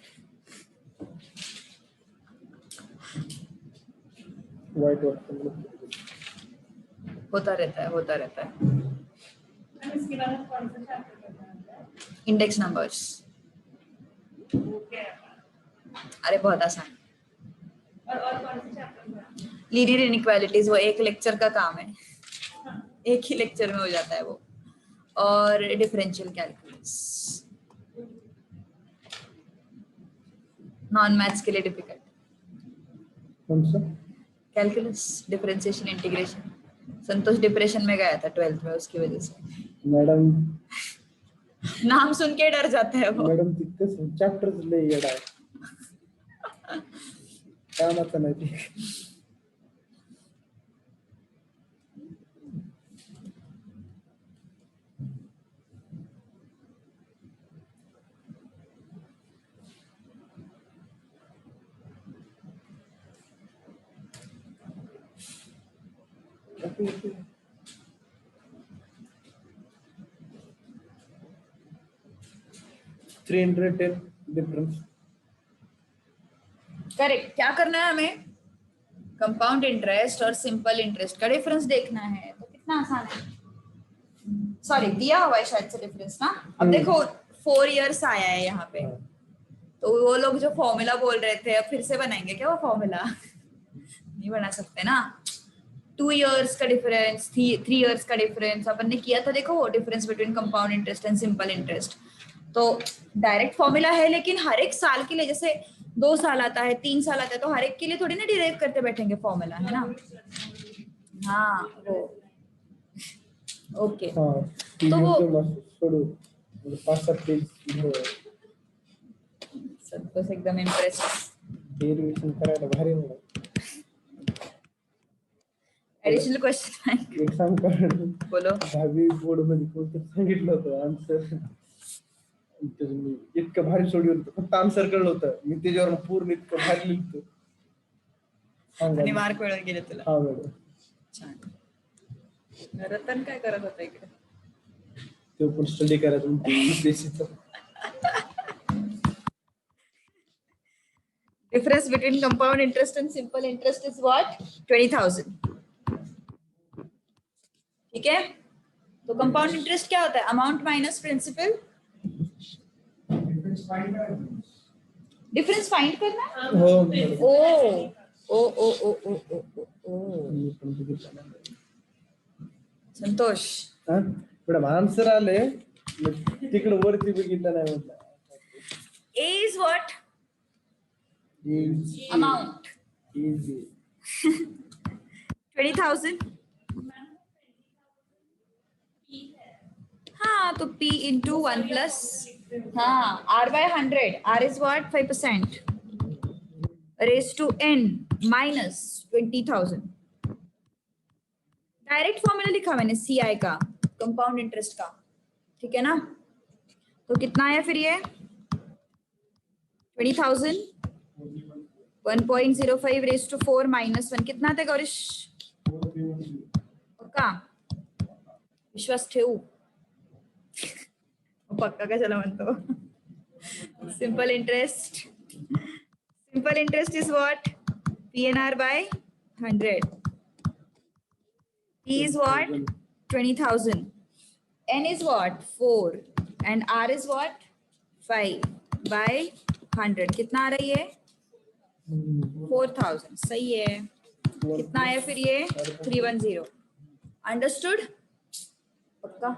व्हाइट वाट होता रहता है, होता रहता है। मैम इसके बाद हम कौन सा चैप्टर करना है? इंडेक्स नंबर्स, वो क्या है? अरे बहुत आसान। और कौन सा चैप्टर करना है? लीनियर इनइक्वालिटीज, वो एक लेक्चर का काम है, एक ही लेक्चर में हो जाता है वो। और डिफरेंशियल कैलकुलस, नॉन मैथ्स के लिए डिफिकल्ट। कौन सा? Calculus, differentiation, integration. Santosh depression में गया था 12th में उसकी वजह से, मैडम नाम सुन के डर जाता है वो। मॅडम तितकंच चॅप्टर्स लय येडा आहे, कामाचं नाही ते. $310 डिफरेंस. करेक्ट, क्या करना है हमें? कंपाउंड इंटरेस्ट और सिंपल इंटरेस्ट का डिफरेंस देखना है, तो कितना आसान है। सॉरी, दिया हुआ है शायद से डिफरेंस ना। अब देखो 4 इयर्स आया है यहाँ पे, तो वो लोग जो फॉर्मूला बोल रहे थे अब फिर से बनाएंगे क्या वो फॉर्मूला? नहीं बना सकते ना। 2 इयर्स का डिफरेंस, 3 इयर्स का डिफरेंस अपन ने किया था, देखो वो difference between compound interest and simple interest. तो डायरेक्ट फॉर्मूला है, लेकिन हर एक साल के लिए, जैसे 2 साल आता है, 3 साल आता है, तो हर एक के लिए थोड़ी ना डिराइव करते बैठेंगे फॉर्मूला, है ना। हाँ वो ओके, हा ती तो वो एकदम असं सोडू म्हणजे 5-7 पेज भरव. संतोष एकदम इम्प्रेस। डेरिवेशन करायला भारी मला. एडिशनल क्वेश्चन एक सांग कारण बोलो। 10वी बोर्ड मध्ये कोणतं सांगितलं होतं आन्सर, मी इतकं भारी सोडलं होतं, फक्त आन्सर कळलं होतं, मी त्याच्यावर पूर्ण इतकं भारी लिहितो. आणि मार्क मिळून गेले तुला। हा मॅडम. छान। रतन काय करत होता इकडे? तो पण स्टडी करायचा म्हणतो UPSC. Difference between compound interest and simple interest is what? 20,000. ठीक है, तो कंपाउंड इंटरेस्ट क्या होता है? Amount minus principal. Difference find करना है? हो ओ ओ ओ ओ ओ ओ ओ मी पण बघितलं नाही. संतोष, हा मॅडम आन्सर आले, तिकडे वरती बघितलं नाही म्हटलं. A is what? Easy. Amount. Easy. 20,000। हाँ, तो P into 1 plus, हाँ, R by 100, R is what? 5%, raised to N minus 20,000। Direct formula लिखा मैंने CI का, कंपाउंड इंटरेस्ट का, ठीक है ना। तो कितना है फिर ये? 20,000, 1.05 raised to 4 minus 1, कितना थे गौरीश? पक्का विश्वास ठेवू? पक्का कशाला म्हणतो? Simple interest, simple interest is what? PNR by 100, P is what? 20,000, N is what? 4, and R is what? 5 by 100, कितना आ रही है? 4,000, सही है। कितना है फिर ये? 310। अंडरस्टूड? पक्का?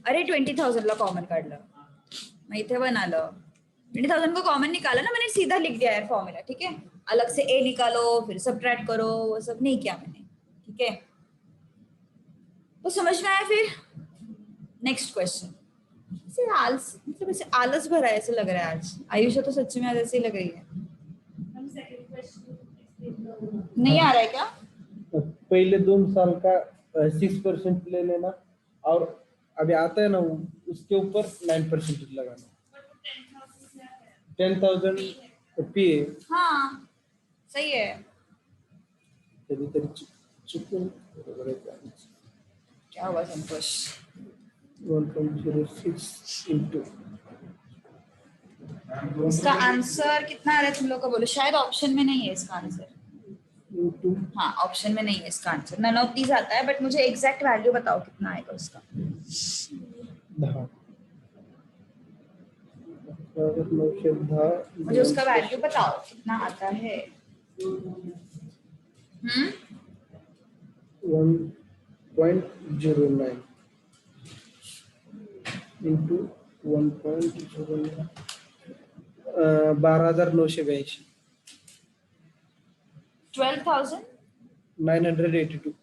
अरे 20,000 ला कॉमन काढलं, मग इथे बनालं 20,000 को कॉमन निकाला ना मैंने, सीधा लिख दिया है फॉर्मूला, ठीक है। अलग से A निकालो फिर सबट्रैक्ट करो, वो सब नहीं किया मैंने, ठीक है। तो समझ में आया? फिर नेक्स्ट क्वेश्चन। ऐसे आलस, मतलब ऐसे आलस भरा है ऐसे लग रहा है आज। आयुषा तो सच्ची में आज ऐसे ही लग रही है। हम सेकंड क्वेश्चन नहीं आ रहा है क्या? पहले 2 साल का 6% ले लेना, और अभी आता है ना उसके ऊपर 9% लगाना। 10,000 P है। हाँ सही है। कधीतरी चुकून क्या हुआ संतोष? 1.06 into इसका आंसर कितना आ रहा है तुम लोग का बोलो, शायद ऑप्शन में नहीं है इसका आंसर। हाँ ऑप्शन में नहीं है इसका आंसर, नन ऑफ दीज आता है, बट मुझे एग्जैक्ट वैल्यू बताओ कितना आएगा उसका। 10 मुझे उसका वैल्यू बताओ कितना आता है। 1.09 into 1.09 12,982 982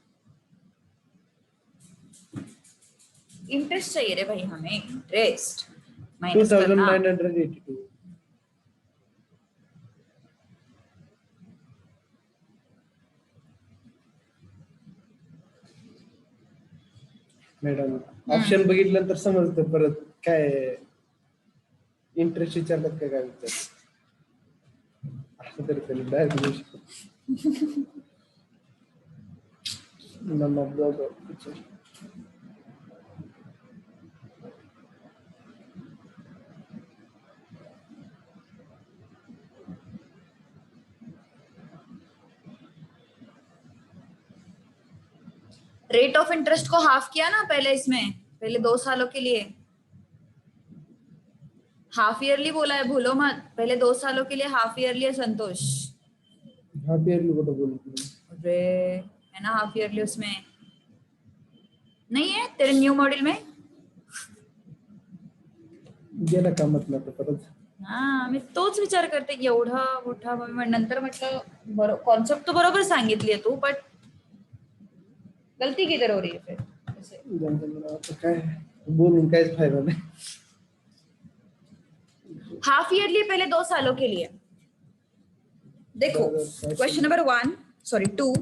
इंटरेस्ट चाहिए रे भाई हमें, इंटरेस्ट माइनस करना। 2982 मॅडम ऑप्शन बघितल्यानंतर समजतं परत काय इंटरेस्ट विचारतात काय विचार असं तरी त्याला डायरेक्ट देऊ शकतो नंबर बघा रेट ऑफ इंटरेस्ट को हाफ किया ना पहले, इसमें पहले 2 सालों के लिए हाफ ईयरली बोला है, भूलो मत, पहले 2 सालों के लिए हाफ ईयरली है संतोष। हाफ ईयरली कुठं बोलतो अरे है ना हाफ ईयरली, उसमें नहीं है तेरे न्यू मॉड्यूल में। गेला कामात ना परत हा मी तोच विचार करते की एवढा मोठा, नंतर म्हटलं कॉन्सेप्ट तो बरोबर सांगितली आहे तू, बट गलती किधर हो रही है फिर ऐसे। आता काय बोलून काहीच फायदा नाही हाफ ईयरली पहले 2 सालों के लिए। देखो क्वेश्चन नंबर 2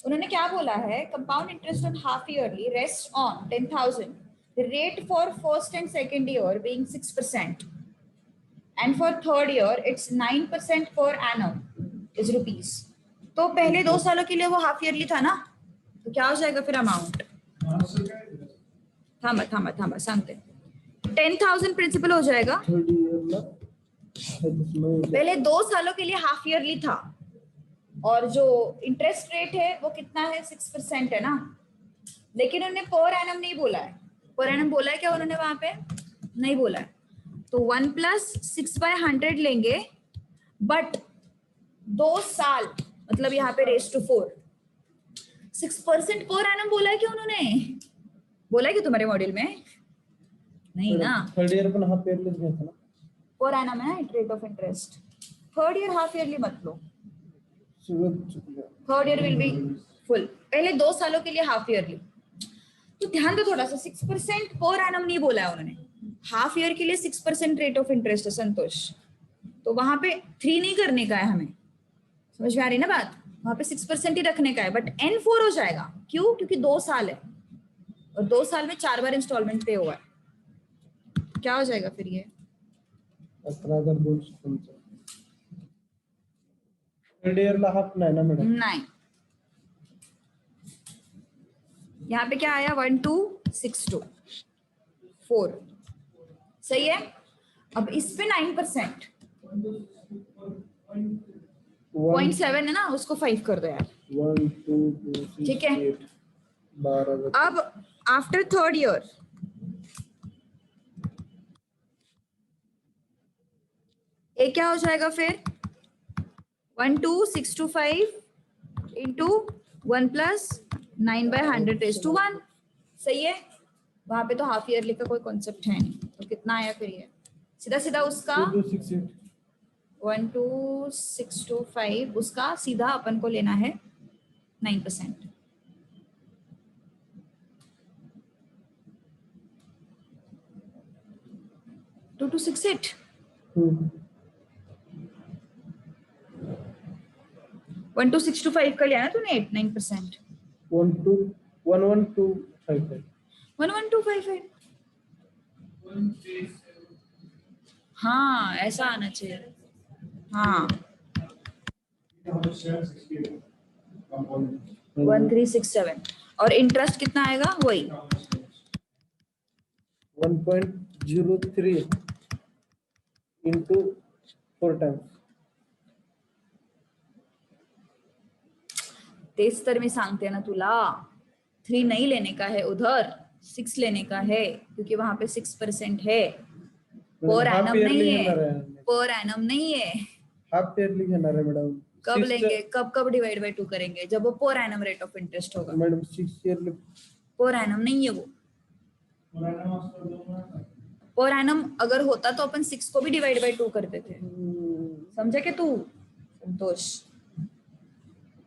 उन्होंने क्या बोला है, compound interest on half yearly rest on 10,000, the rate for first and second year being 6% and for third year it's 9% per annum is rupees। तो पहले 2 सालों के लिए वो हाफ ईयरली था ना, तो क्या हो जाएगा फिर अमाउंट। थांबा सांगते। 10,000 प्रिंसिपल हो जाएगा, थर्ड ईयरला पहले 2 सालों के लिए हाफ ईयरली था, और जो इंटरेस्ट रेट है वो कितना है 6% है ना, लेकिन उन्होंने पर एनम नहीं बोला है। पर एनम बोला है क्या उन्होंने वहां पे, नहीं बोला है। तो 1 + 6/100 लेंगे, बट 2 साल मतलब यहाँ पे रेस टू 4 6% पर एनम बोला है क्या उन्होंने, बोला है कि तुम्हारे मॉड्यूल में नहीं ना। थर्ड ईयर पण हाफ ईयरलीच घ्यायचं ना पर एनम है ना rate of interest, third year half yearly मत लो, third year will be full, पहले 2 सालों के लिए हाफ ईयरली। तो ध्यान दो थोड़ा सा, 6% पर एनम नहीं बोला है उन्होंने, हाफ ईयर के लिए 6% रेट ऑफ इंटरेस्ट है संतोष, तो वहां पे 3 नहीं करने का है हमें, समझ में आ रही ना बात, वहां पे 6% ही रखने का है, बट N4 हो जाएगा, क्यों, क्योंकि 2 साल है और 2 साल में 4 बार इंस्टॉलमेंट पे हुआ है, क्या हो जाएगा फिर ये 11,250। थर्ड ईयरला हाफ नाही ना मॅडम, नहीं, यहाँ पे क्या आया 1 2 6 2 4 सही है। अब इस पे 9% 0.7 है ना, उसको 5 कर दो यार, 1 2 2 6 ठीक है। 8 12 अब आफ्टर थर्ड ईयर ये क्या हो जाएगा फिर 12625 इंटू 1 + 9/100 सही है। वहां पे तो हाफ ईयरली का कोई कॉन्सेप्ट है नहीं, तो कितना आया फिर ये सीधा सीधा उसका 12625 उसका सीधा अपन को लेना है 9%। 2268 12625 का लिया ना तूने 9%। 11255 11255 हाँ ऐसा आना चाहिए, हाँ 1367 और इंटरेस्ट कितना आएगा वही 1.03 into 4 times. तेच तर मी सांगते ना तुला, 3 नहीं लेने का है उधर, 6 लेने का है, क्योंकि वहां पे 6% है, पर हाफ एनम इयरली नहीं घेणार है, आहे. पर एनम नहीं है. हाफ इयरली घेणार आहे मॅडम. कब लेंगे, कब कब डिवाइड बाय 2 करेंगे, जब वो per annum rate of interest होगा. मॅडम 6 इयरली पर एनम नहीं है वो. पर एनम अगर होता तो अपन 6 को भी डिवाइड बाय 2 करते थे. समझा क्या तू संतोष?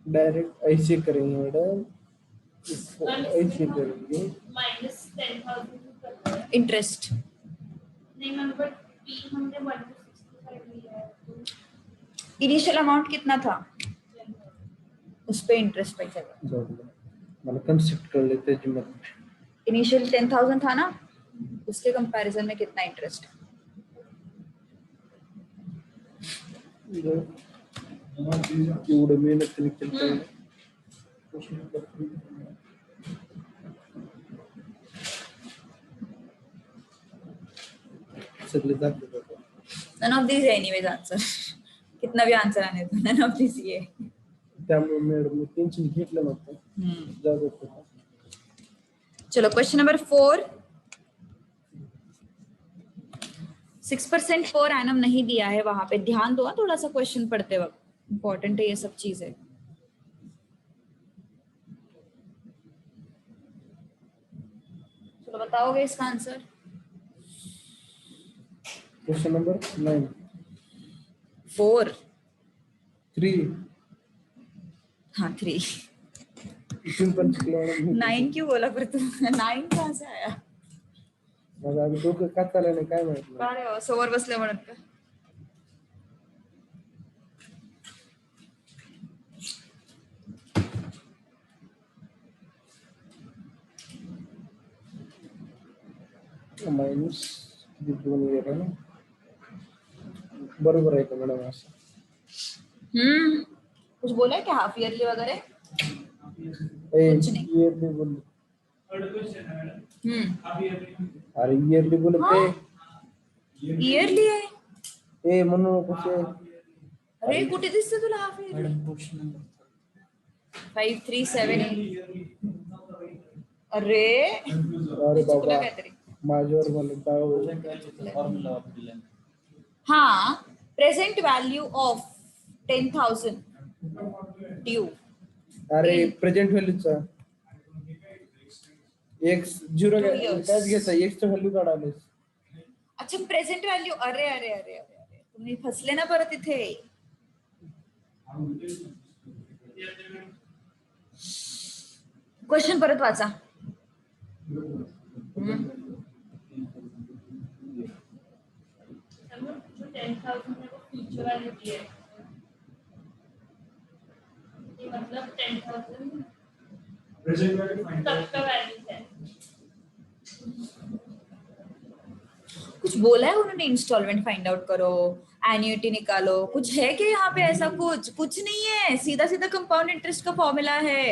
डायरेक्ट ऐसे करेंगे मैडम, ऐसे करेंगे. माइनस 10,000 इंटरेस्ट नहीं मैम, बट पी हमने 1 to 65 लिया है तो इनिशियल अमाउंट कितना था, उस पे इंटरेस्ट पैसा. जाऊ दे. मला कन्सेप्ट कळले त्याची मत. इनिशियल 10,000 था ना, उसके कंपैरिजन में कितना इंटरेस्ट. एवढं मेहनत केली. सगळे जाते. नन ऑफ दीज है एनीवेज आंसर. कितना भी आंसर आने दो, नन ऑफ दीज ये. त्यामुळे मॅडम टेन्शन घेतलं नव्हतं. जाऊ दे. चलो क्वेश्चन नंबर 4. 6% पर एनम नहीं दिया है वहां पे, ध्यान दो थोड़ा सा क्वेश्चन पढ़ते वक्त, इंपॉर्टेंट है ये सब चीजें. चलो बताओगे इसका आंसर. Question number 9. 4. 3 हाँ 3. सिंपल 9 क्यों बोला फिर तू? 9 कहाँ से आया? माझं अजून डोकं का चाललं नाही काय माहिती. अरे समोर बसले म्हणत का? मायनस 2 येतं ना. बरोबर आहे का मॅडम असं? कुछ बोला है क्या हाफ ईयरली वगैरह? कुछ नहीं. इयरली बोलले. अरे इयरली बोलते. ईयरली आहे. ए म्हणून कसे. अरे कुठे दिसते तुला हाफ ईयरली? 5378. अरे अरे बाबा चुकलं काहीतरी. माझ्यावर मला डाव. हाँ, प्रेजेंट वैल्यू ऑफ 10,000 ड्यू. अरे प्रेझेंट व्हॅल्यूचा एक्स 0 काय घ्यायचा, एक्सचा व्हॅल्यू काढायला. अच्छा प्रेजेंट वैल्यू. अरे अरे अरे अरे अरे तुम्ही फसले ना परत इथे. क्वेश्चन परत वाचा. जो 10,000 है वो फ्यूचर वैल्यू की है, ये मतलब 10,000 तब का वैल्यू है. कुछ बोला है उन्होंने, इंस्टॉलमेंट फाइंड आउट करो, एन्युटी निकालो, कुछ है क्या यहाँ पे? ऐसा कुछ नहीं है. सीधा सीधा कंपाउंड इंटरेस्ट का फॉर्मूला है.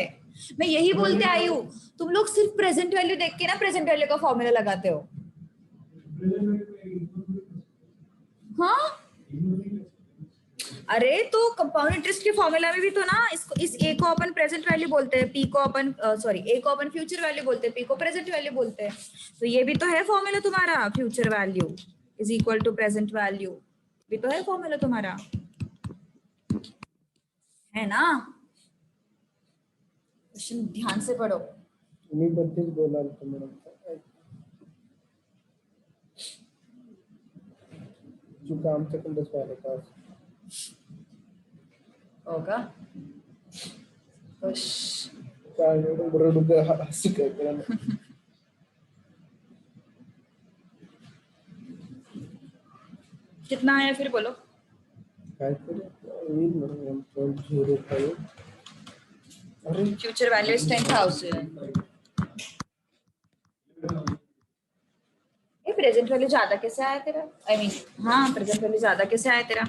मैं यही बोलते आई हूँ, तुम लोग सिर्फ प्रेजेंट वैल्यू देख के ना प्रेजेंट वैल्यू का फॉर्मूला लगाते हो. हाँ अरे तो कंपाउंड इंटरेस्ट के फॉर्मूला में भी तो ना इस ए को अपन प्रेजेंट वैल्यू बोलते हैं, पी को अपन ए को अपन फ्यूचर वैल्यू बोलते हैं, पी को प्रेजेंट वैल्यू बोलते हैं. तो ये भी तो है फॉर्मूला तुम्हारा, future value is equal to present value. भी तो है फॉर्मूला तुम्हारा, है ना? क्वेश्चन ध्यान से पढ़ो. मी पण तेच बोलाल मॅडम. चुका आमच्याकडूनच व्हायला का होगा. काय रडू हसू काय करा. कितना आया फिर बोलो. काय येईल मॅडम 1.05. अरे फ्यूचर वैल्यू इज 10,000. ये प्रेजेंट वैल्यू ज्यादा कैसे आया तेरा? आई मीन हाँ प्रेजेंट वैल्यू ज्यादा कैसे आया तेरा?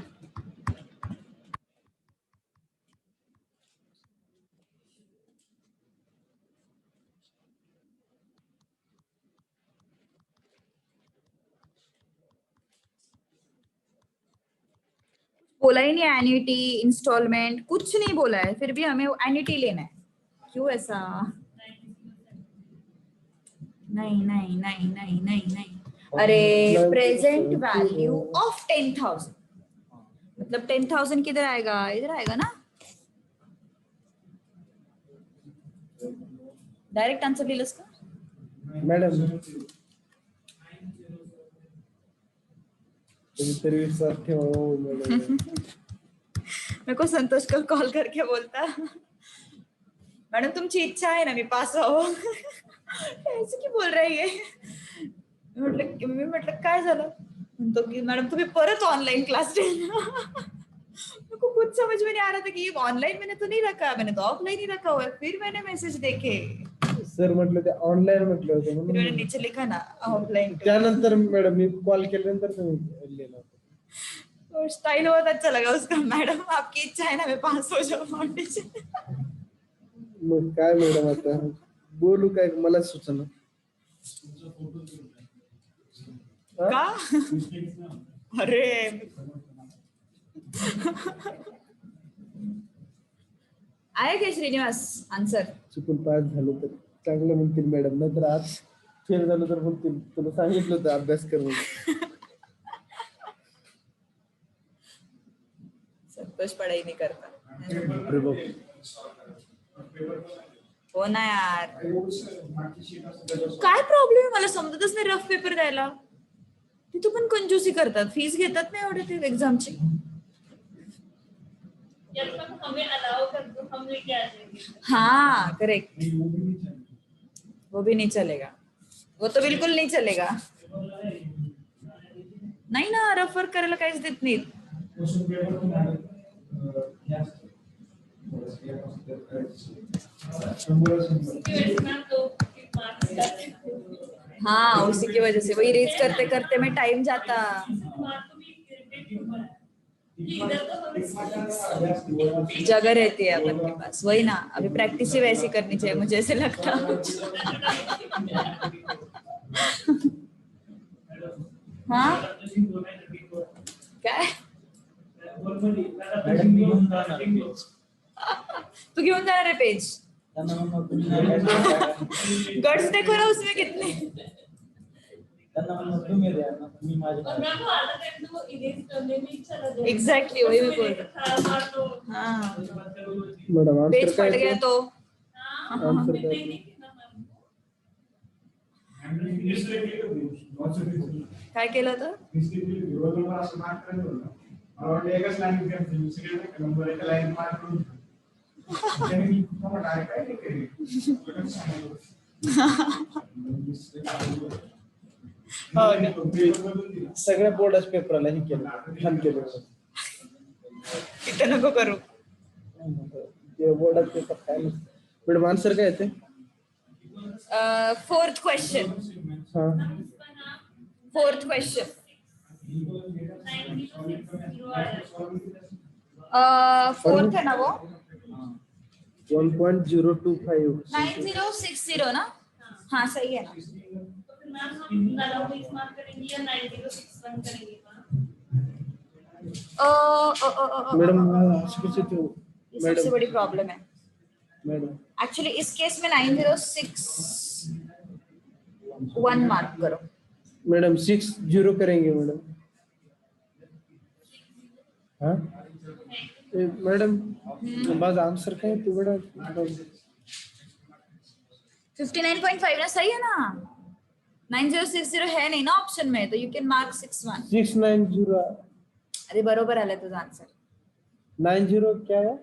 बोला ही नहीं एन्युटी इंस्टॉलमेंट कुछ नहीं बोला है, फिर भी हमें एन्युटी लेना है, क्यों ऐसा? नहीं नहीं नहीं नहीं नहीं नहीं, अरे प्रेजेंट वैल्यू ऑफ 10,000, मतलब 10,000 किधर आएगा, इधर आएगा ना, डायरेक्ट आंसर ले लो इसका। मॅडम तुम्ही तरी विश्वास ठेवा हो मॅडम. मेरे को संतोष कल कॉल करके बोलता, मैडम तुमची इच्छा आहे ना मी पास हो, ऐसे की बोल रही है. मी म्हटलं काय झालं, म्हणतो की मॅडम तुम्ही परत ऑनलाइन क्लास लेना. मेरे को कुछ समझ में नहीं आ रहा था कि ये ऑनलाइन मैंने तो नहीं रखा, मैंने तो ऑफलाइन ही रखा हुआ है. फिर मैंने मैसेज देखे, सर म्हटलं ते ऑनलाईन म्हटलं होतं फिर मैंने म्हणून. नीचे लिखा ना ऑफलाइन. त्यानंतर मॅडम मी कॉल केल्यानंतर तुम्ही लिहिला होता. तो स्टाइल बहुत अच्छा लगा उसका, मैडम आपकी इच्छा है ना मैं पास हो जाऊं फाउंडेशन. मग काय मॅडम आता बोलू काय मला सुचना. का? अरे आहे का श्रीनिवास आन्सर? चुकून पास झालो तर चांगलं म्हणतील मॅडम, नाहीतर आज फेल झालो तर म्हणतील तुला सांगितलं होतं अभ्यास कर म्हणून. संतोष पढ़ाई नहीं करता. अरे बाप. हो ना यार, काय प्रॉब्लेम आहे मला समजतच नाही रफ पेपर द्यायला. तिथं पण कंजूसी करतात, फीस घेतात नाही एवढे ते एक्झामची. जब तक हमें अलाउ कर दो हम लेके आ जाएंगे. हाँ करेक्ट, वो भी नहीं चलेगा, वो तो बिल्कुल नहीं चलेगा. नाही ना, रफ वर्क करायला काहीच देत नाहीत. हाँ उसी की वजह से वही रीच करते करते में टाइम जाता. जगह रहती है अपन के पास, वही ना. अभी प्रैक्टिस ही वैसी करनी चाहिए मुझे ऐसे लगता. हाँ काय तू घेऊन जाणार आहे पेज? गट्स देखो ना उसमें कितने. एग्जैक्टली वही मैं बोल रहा. हाँ मॅडम पेज आन्सर फट काय गया तो. आन्सर काय काय केलं तर? सगळ्या बोर्डाच पेपरला हे केलं छान केलं. इथं नको करू. बोर्डात पेपर काय नसतं. मॅडम आन्सर काय येते? Fourth question. हा फोर्थ क्वेश्चन. फोर्थ है ना वो 1.025. 9060 ना. हाँ सही है ना. मैडम सबसे ये सबसे बड़ी प्रॉब्लम है मैडम. एक्चुअली. इस केस में 9061 मार्क करो. मैडम 60 करेंगे मैडम. हाँ मैडम माझा आंसर काय तू मैडम 59.5 ना, सही है ना. 9060 है नहीं ना ऑप्शन में, तो यू कैन मार्क 61. 690 अरे बरोबर आलं तुझं आन्सर. 90 क्या है?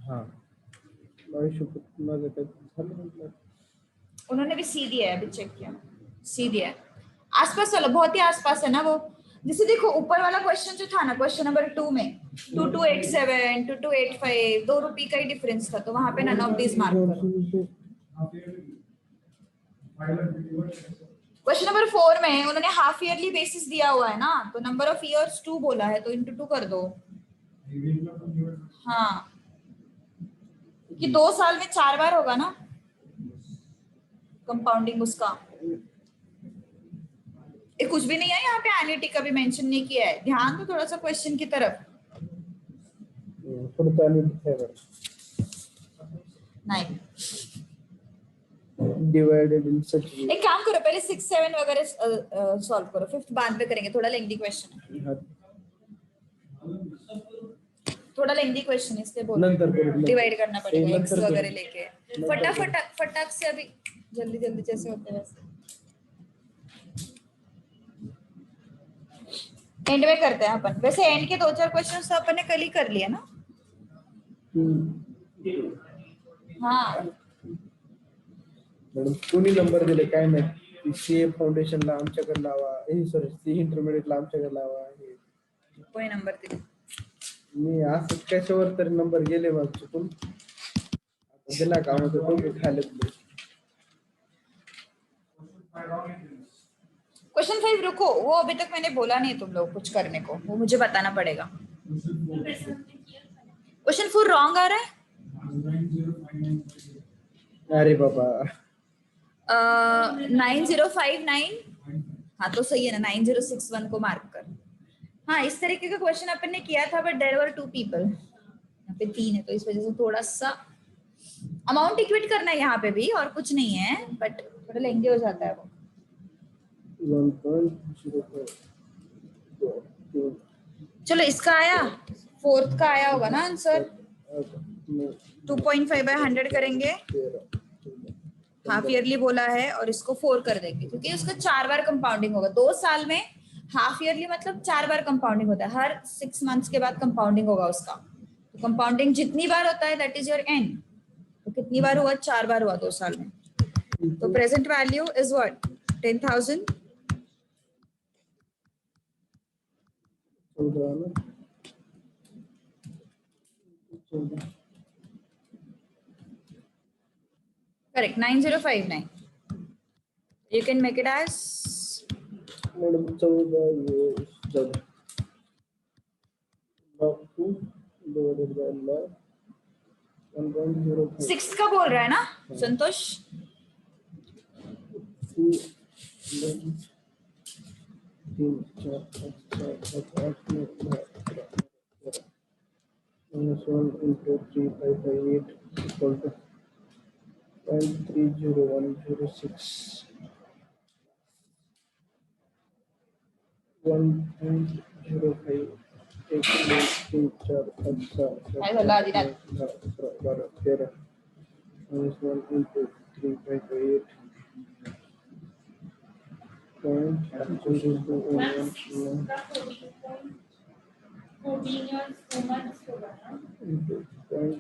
हाँ उन्होंने भी सी दिया है, अभी चेक किया, सी दिया है. आसपास वाला, बहुत ही आसपास है ना वो. जैसे देखो ऊपर वाला क्वेश्चन जो था ना, क्वेश्चन नंबर 2 में 2287 2285 ₹2 का ही डिफरेंस था, तो वहां पे नन ऑफ दीज मार्क करो. क्वेश्चन नंबर 4 में उन्होंने हाफ ईयरली बेसिस दिया हुआ है ना, तो नंबर ऑफ ईयर्स 2 बोला है, तो इंटू 2 कर दो. हाँ कि 2 साल में 4 बार होगा ना कंपाउंडिंग उसका. ये कुछ भी नहीं है यहाँ पे, एनालिटिक का भी मेंशन नहीं किया है, ध्यान दो थोड़ा सा क्वेश्चन की तरफ। थोड़ा मैडम नहीं, डिवाइडेड इन सच वे। एक काम करो, पहले 6 7 वगैरह सॉल्व करो, 5th बाद में करेंगे, थोड़ा लेंथी क्वेश्चन है, थोड़ा लेंथी क्वेश्चन है, इसलिए बोल नंतर करू, डिवाइड करना पड़ेगा नंतर x करू। वगैरह लेके। फटाफट फटाक से अभी जल्दी जल्दी जैसे होते हैं वैसे एंड में करते हैं अपन। वैसे एंड के 2-4 क्वेश्चंस तो अपन ने कल ही कर लिए ना। हाँ मॅडम कोणी नंबर दिले काय नाही, सीए फाउंडेशनला आमच्याकडे लावा, सॉरी सी इंटरमिडिएटला आमच्याकडे लावा, कोई नंबर दिले, मी असं कशावर तरी नंबर गेले मग चुकून, आता दिला का होतं तो खाली। क्वेश्चन 5 रुको, वो अभी तक मैंने बोला नहीं तुम लोग कुछ करने को, वो मुझे बताना पड़ेगा। क्वेश्चन 4 रॉन्ग आ रहा है। अरे बाबा 9059, हाँ तो सही है ना, 9061 को मार्क कर। हाँ इस तरीके का क्वेश्चन अपन ने किया था, बट देयर वर 2 पीपल, यहाँ पे 3 है, तो इस वजह से थोड़ा सा अमाउंट इक्विट करना है यहाँ पे भी, और कुछ नहीं है, बट थोड़ा लेंथी हो जाता है वो। 1.05। चलो इसका आया, 4th का आया होगा ना आंसर। 2.5/100 करेंगे, हाफ ईयरली बोला है, और इसको 4 कर देंगे क्योंकि उसका 4 बार कंपाउंडिंग होगा 2 साल में। हाफ ईयरली मतलब 4 बार कंपाउंडिंग होता है, हर 6 मंथ्स के बाद कंपाउंडिंग होगा उसका। तो कंपाउंडिंग जितनी बार होता है दैट इज योर एन। तो कितनी बार हुआ, 4 बार हुआ 2 साल में। तो present value is what, 10,000। Correct, 9059. You can make it as madam 14 log 2 divided by log 1.05। 6 का बोल रहा है ना संतोष। 2 3 4 5 -1 into 3.558 equal to 0.30106। 1.05 1 2 3 4 5 6 आई भला आदि रात 12 13 -1 into 3.58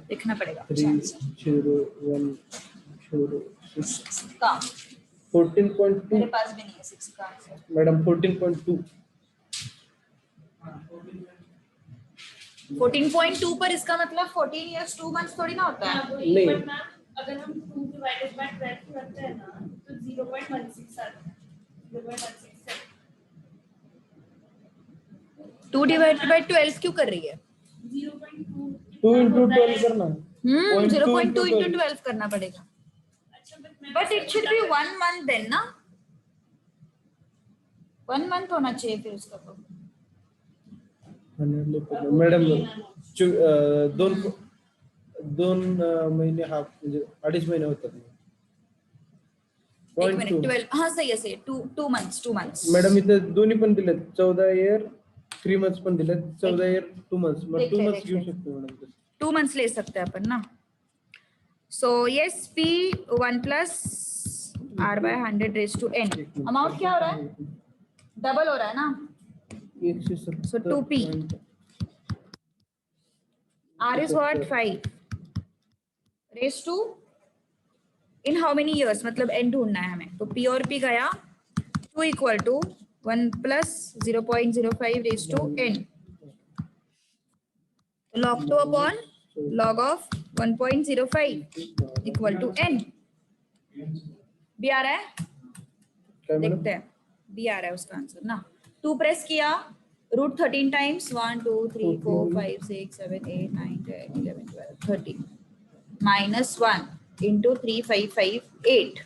देखना पड़ेगा 30106 का, 14.2 मेरे पास भी नहीं है 6 का आंसर। मैडम 14.2 14.2 पर इसका मतलब 14 इयर्स 2 मंथ्स थोड़ी ना होता है। नहीं। पर मैम अगर हम 2 डिवाइडेड बाय 12 करते हैं ना तो 0.16 आता है। 0.16 2 डिवाइडेड बाय 12 क्यों कर रही है? 0.2 2 into 12 करना। 0.2 into 12 करना पड़ेगा। अच्छा but it should be 1 month then ना, 1 मंथ होना चाहिए फिर उसका। तो मैडम दोन महिने हाफ म्हणजे 2.5 महिने होतात। एक मिनिट 12, हाँ सही है 2 मंथ्स। मॅडम इथे दोन्ही पण दिलेत, 14 इयर 3 मंथ्स पण दिलेत, 14 इयर 2 मंथ्स, मग 2 मंथ्स घेऊ शकतो मॅडम। 2 मंथ्स ले सकते हैं अपन ना। So yes P 1 plus R/100 raised to n। Amount क्या हो रहा है, डबल हो रहा है ना। So 2p R is what 5 raised to in how many years, मतलब n ढूंढना है हमें। तो p और p गया, 2 equal to 1 plus 0.05 raised to n, log 2 upon log of 1.05 equal to n। b आ रहा है, देखते हैं b आ रहा है उसका आंसर ना। 2 प्रेस किया, √13 times 1 2 3 4 5 6 7 8 9 10 11 12 13 minus 1 into 3558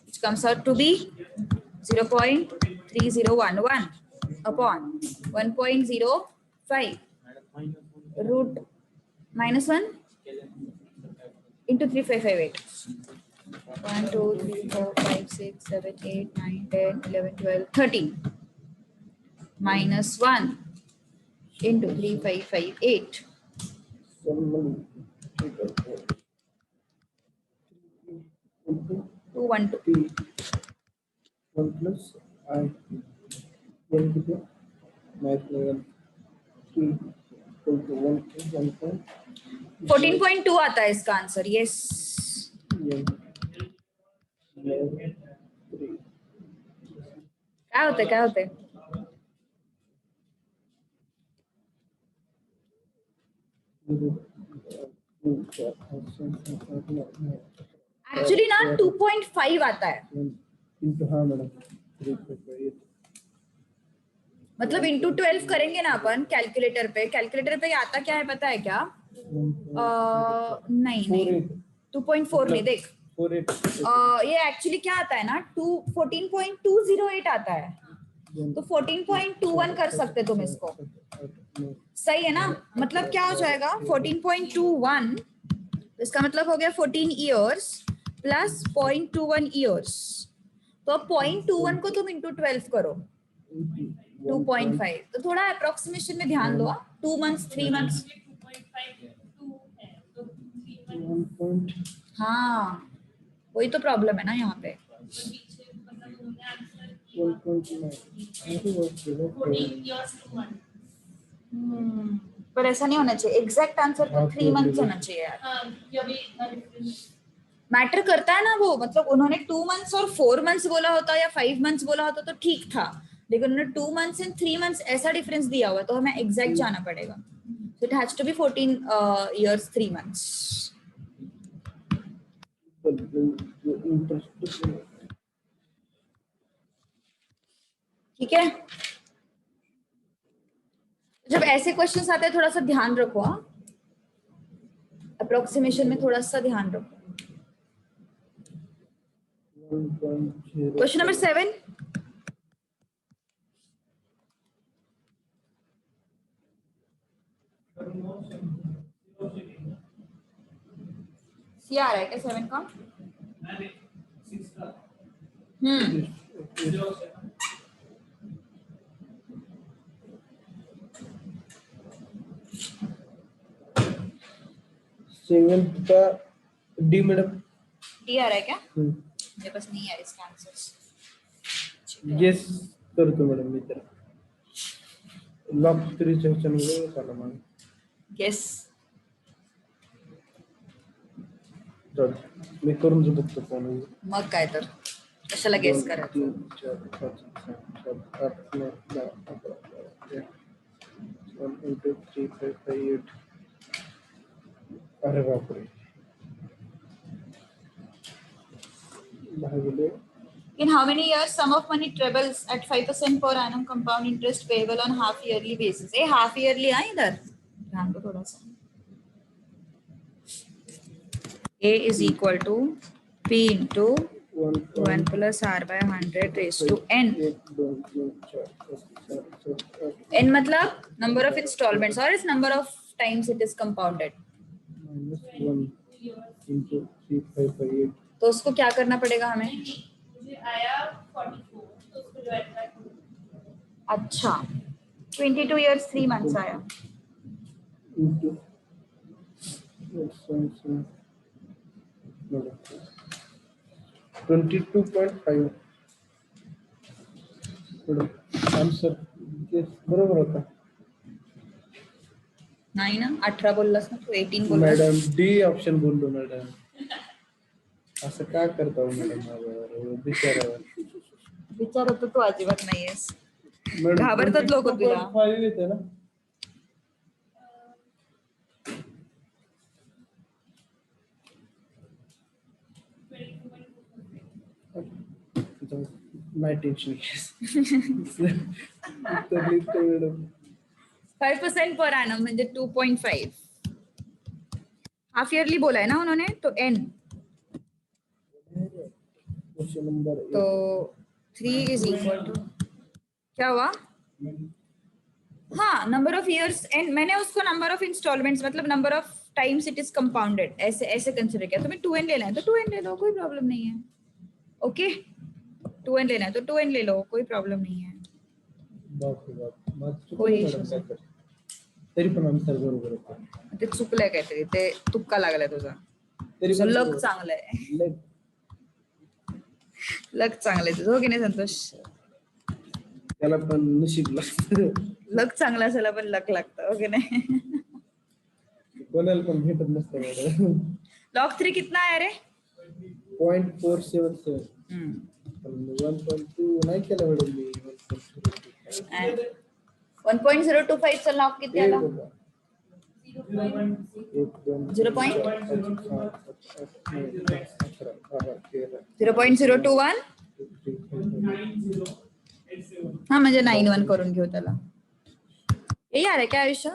which comes out to be 0.3 3011 upon 1.05 root -1 into 3558. 1, 2, 3, 4, 5, 6, 7, 8, 9, 10, 11, 12, 13 -1 into 3558. 212. 1 plus I 1 to math level 3 equal to 1 14.2 आता है इसका आंसर. यस. काय होते काय होते? एक्चुअली ना 2.5 आता है. into हाँ मैडम 3.5 मतलब इंटू 12 करेंगे ना अपन कैलकुलेटर पे. कैलकुलेटर पे आता क्या है पता है क्या? नहीं नहीं 2.4 नहीं. देख 48 ये एक्चुअली क्या आता है ना 14.208 आता है. तो 14.21 कर सकते तुम इसको. सही है ना? मतलब क्या हो जाएगा 14.21. इसका मतलब हो गया 14 ईयर्स प्लस 0.21 ईयर्स. तो 0.21 को तुम इंटू 12 करो 2.5. तो थोड़ा अप्रोक्सीमेशन में ध्यान दो. 2 मंथ्स 3 मंथ्स. 2.52 है तो 3 मंथ हाँ वही तो प्रॉब्लम है ना यहाँ पे. पीछे मतलब उन्होंने आंसर 1.9 years to month. पर ऐसा नहीं होना चाहिए. एग्जैक्ट आंसर तो 3 मंथ्स होना चाहिए यार. हाँ ये भी इतना डिफरेंस मैटर करता है ना वो. मतलब उन्होंने 2 मंथ्स और 4 मंथ्स बोला होता या 5 मंथ्स बोला होता तो ठीक था. लेकिन उन्होंने 2 मंथ्स एंड 3 मंथ्स ऐसा डिफरेंस दिया हुआ है तो हमें एग्जैक्ट जाना पड़ेगा. So it has to be 14 years 3 months. ठीक है. जब ऐसे क्वेश्चंस आते हैं थोड़ा सा ध्यान रखो. अप्रोक्सीमेशन में थोड़ा सा ध्यान रखो. Question number 7. सी आ रहा है क्या 7 का? सेवेंथ का डी मैडम. डी आ रहा है क्या? मेरे पास नहीं है इसका आंसर. गेस करतो मॅडम मी तर. लॉक 3 सेक्शन मध्ये चला मग. गेस. मी करून बघतो फोन. मग काय तर कशाला गेस करायचं. 3 4 5 6 7 8 9 10 11 1 2 3 4 5 8. अरे बापरे. भागिले. In how many years sum of money trebles at 5% per annum compound interest payable on half yearly basis? A half yearly है इधर. ध्यान दो थोड़ा सा. A is equal to P into 1 plus R by 100 raised to N. N मतलब number of installments or is number of times it is compounded. -1 into 3558. तो उसको क्या करना पड़ेगा हमें? मुझे आया 44 तो उसको डिवाइड बाय 2. अच्छा 22 years 3 months आया. Into 22.5. आंसर बरोबर होता. नाही ना 18 बोललास ना तू 18 बोललास. मॅडम डी ऑप्शन बोललो मॅडम. असं का करता मॅडम? बिचारावर विचारत तो तू अजिबात नाहीयेस. घाबरतात लोक तुला. 5 येते ना. My tension. 5% पर एनम म्हणजे 2.5. हाफ ईयरली बोला है ना उन्होंने तो N. क्वेश्चन नंबर तो 3 is equal to क्या हुआ? हाँ, नंबर ऑफ इयर्स एंड मैंने उसको नंबर ऑफ इंस्टॉलमेंट्स मतलब number of times it is compounded ऐसे ऐसे कंसिडर किया। तुम्हें 2n लेना है तो 2n ले लो, कोई प्रॉब्लम नहीं है। ओके, 2n लेना है तो 2n ले लो, कोई प्रॉब्लेम नहीं है। बापरे बाप, माझं कोई चुकलं issues मॅडम काय तर. तरी पण आन्सर बरोबर होतं. ते चुकलंय काहीतरी, ते तुक्का लागलाय तुझा. तरी तुझं पण लक चांगलंय, लय लक चांगलंय तुझं, हो की नाही संतोष? त्याला पण नशीब लागतं. लक चांगला असायला पण लक लागतं, हो की नाही? कोणाला पण भेटत नसतं मॅडम. लॉग 3 कितना है रे? 0.477. हम्म. 1.2 नाही केलं मॅडम मी. 1.025 चा लॉग किती आला? 0.021. हा म्हणजे 9-1 करून घेऊ त्याला. हे यार है क्या आयुष्य?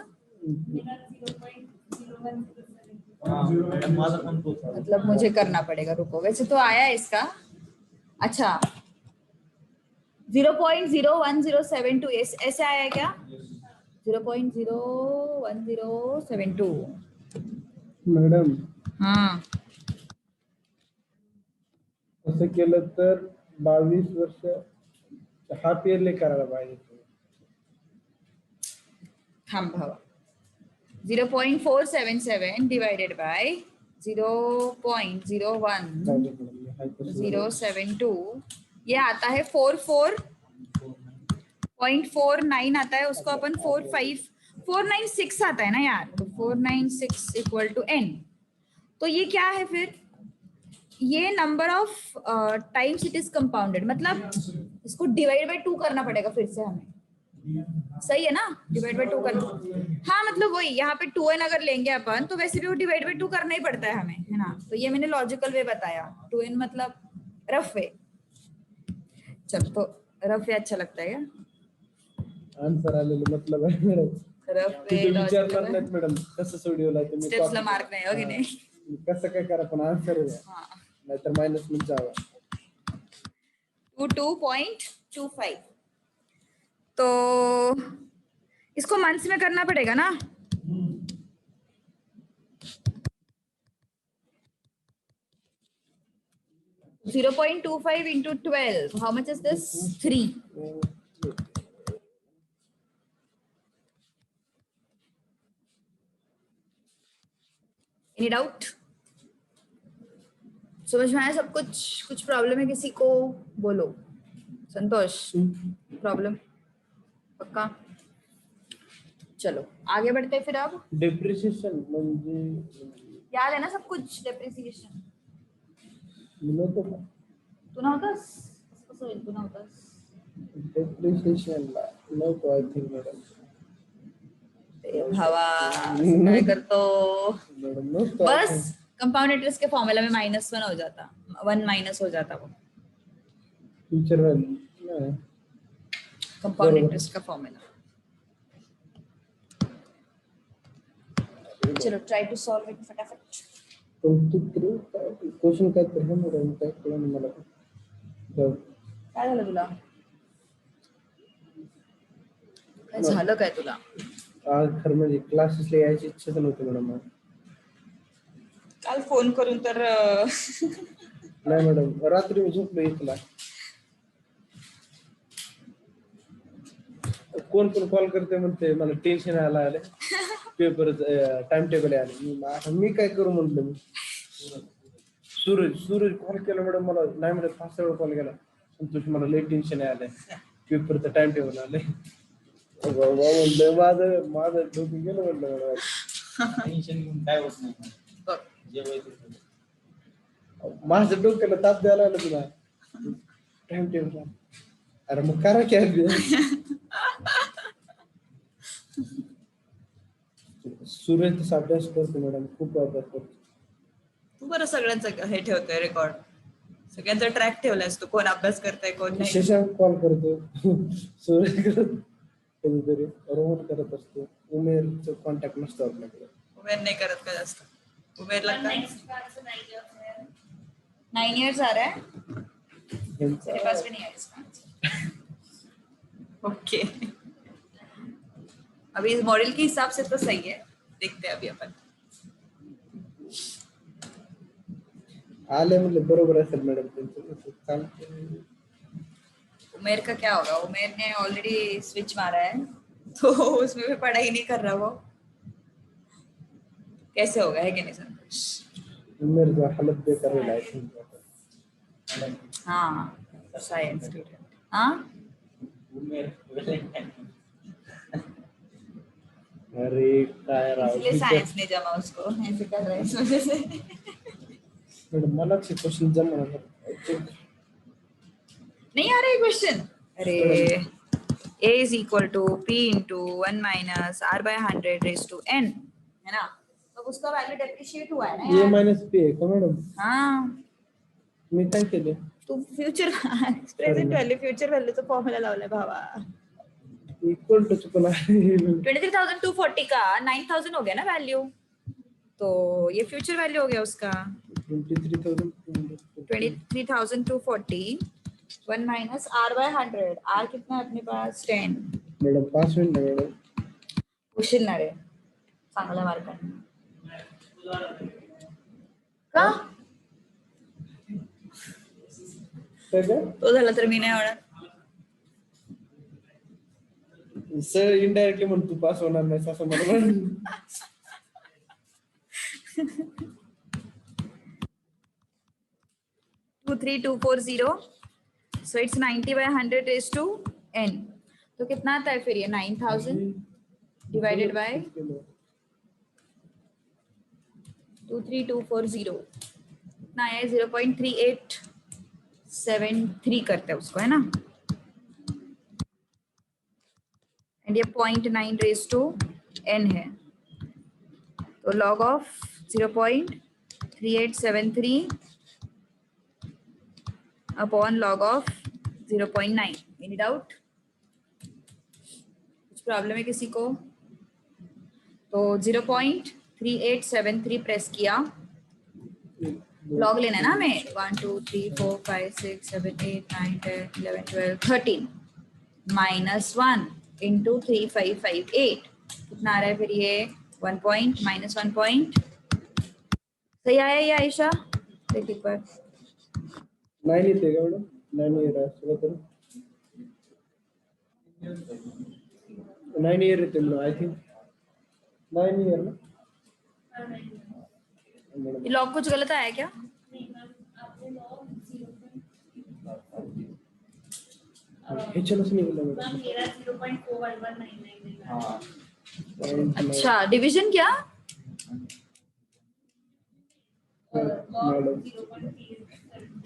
मतलब मुझे करना पड़ेगा, रुको। वैसे तो आया है इसका। अच्छा, 0.01072 ऐसे आया है क्या? 0.01072. मॅडम हाँ, असं केलं तर 22 वर्ष हाफ इयरली करायला पाहिजे. थांब भावा. 0.477 divided by 0.01072, ये आता है 44.49 आता है, उसको अपन 496 आता है ना यार, तो 496 इक्वल टू n। तो ये क्या है फिर? ये number of times it is compounded, मतलब इसको डिवाइड बाय 2 करना पड़ेगा फिर से हमें। सही है ना? डिवाइड बाय 2 करना। हाँ मतलब वही, यहाँ पे 2n अगर लेंगे अपन तो वैसे भी वो डिवाइड बाय 2 करना ही पड़ता है हमें, है ना? तो ये मैंने लॉजिकल वे बताया। 2n मतलब रफ वे। चल, तो रफ वे अच्छा लगता है क्या? आन्सर आलेलं मतलब आहे मॅडम. रफ वे तुम्ही विचारणार लॉजिकल नाहीत मॅडम कसं सोडवला तुम्ही. स्टेप्सला मार्क नाही, हो की नाही? कसं काय करा पण आन्सर द्या, हाँ, नाहीतर मायनस मध्ये जावा. 22.25। तो इसको मंथ्स में करना पड़ेगा ना? Hmm. 0.25 into 12. How much is this? 3. Any doubt? समझ में आया सब कुछ? कुछ प्रॉब्लम है किसी को? बोलो संतोष। प्रॉब्लम पक्का? चलो आगे बढ़ते हैं फिर। अब डेप्रिसिएशन म्हणजे याद है ना सब कुछ? डेप्रिसिएशन नव्हतं का? तू नव्हतास? कसं होईल तू नव्हतास? डेप्रिसिएशनला नव्हतं आय थिंक मॅडम. भावा असं काय करतो? मॅडम नव्हतं. बस कंपाउंड इंटरेस्ट के फॉर्मूला में -1 हो जाता, 1 माइनस हो जाता वो फ्यूचर व्हॅल्यू कंपाउंड इंटरेस्ट का फॉर्मूला। चलो ट्राई टू सॉल्व इट फटाफट। क्वेश्चन काय तर है मॅडम, काय कळलं नाही मला. काय झालं तुला? काय झालं काय तुला? आज खरं म्हणजे क्लासेसला यायची इच्छाच नव्हती मॅडम. काल फोन करून तर नाही मॅडम, रात्री मी झोपलो 1ला. कोण पण कॉल करते म्हणते मला टेन्शन आलं पेपर टाइम टेबल आले. मी काय करू म्हटलं. मी सूरज कॉल केला मॅडम मला. नाही मॅडम 5 वेळा कॉल केला. संतोष मला लई टेन्शन आलंय, पेपरचं टाइम टेबल आलंय. म्हणलं माझं डोकं गेलं म्हटलं मॅडम. टेन्शन घेऊन काय होत नाही. माझं डोक्याला ताप द्यायला आलं तुला टाइम टेबल. अरे मग करा की सूरज तसा अभ्यास करतो मॅडम, खूप अभ्यास करतो. तू बरं सगळ्यांचं हे ठेवतोय रेकॉर्ड, सगळ्यांचा ट्रॅक ठेवलायस तू, कोण अभ्यास करतंय कोण नाही. शशांक कॉल करतो, सूरज कधीतरी, रोहन करत असतो. उमेरचं कॉन्टॅक्ट नसतो आपल्याकडे. उमेर नाही करत का जास्त? उमेरला का नेक्स्ट क्लास 9 years है। 9 years आ रहा है, ह्यांचा तेरे पास भी नहीं है इसका। ओके अभी इस मॉडल के हिसाब से तो सही है, देखते हैं अभी अपन। आले म्हणजे बरोबर असेल मॅडम त्यांचं कसं चालतं. उमेर का क्या होगा, उमेर ने ऑलरेडी स्विच मारा है तो उसमें भी पढ़ाई नहीं कर रहा वो, कैसे होगा, है कि नहीं संतोष? मेरे हालत बेकार है लाइफ में. हाँ साइंस स्टूडेंट. हाँ अरे काय राव इसलिए साइंस नहीं जमा उसको, ऐसे कर रहे हैं इस वजह से. मॅडम मला ते क्वेश्चन जमा नहीं आ रहा है क्वेश्चन. अरे a is equal to p into 1 minus r by 100 raised to n, है ना? तो उसका वैल्यू डेप्रिशिएट हुआ है ना ए यार. मायनस पी आहे का मॅडम? हाँ मी काय केले? तू फ्युचर प्रेझेंट व्हॅल्यू फ्युचर व्हॅल्यूचा फॉर्म्युला लावलाय भावा. इक्वल टू चुकला. 23,240 का 9,000 हो गया ना वैल्यू, तो ये फ्यूचर वैल्यू हो गया उसका 23,240. 1 माइनस r by 100. r कितना है अपने पास? 10. Madam 5 minute madam. उशील ना रे, चांगला मार्क का तो झाला तर मी नाही होणार. सर इनडायरेक्टली म्हणून तू पास होणार नाही असं मला म्हण. 23240. So it's 90 by 100 raised to n. तो कितना आता है फिर ये 9,000 divided by 23240 कितना आया है? 0.3873 करते हैं उसको, है ना? एंड ये 0.9 raised to n है, तो log of 0.3873 upon log of 0.9. Any doubt? कुछ प्रॉब्लम है किसी को? तो 0.3873 प्रेस किया, लॉग लेना है ना हमें. 1 2 3 4 5 6 7 8 9 10 11 12 13 माइनस 1 इंटू 3558 कितना आ रहा है फिर ये 1 पॉइंट माइनस 1 पॉइंट. सही आया ये आयशा? देख एक बार. 9 येते का मॅडम? 9 येत आहे तर 9 इयर येते मॅडम. आय थिंक 9 इयर ना ये लॉग कुछ गलत आया क्या? हे चलोच निघालं मॅडम. मेरा 0.411999 हाँ अच्छा डिवीजन क्या? मॅडम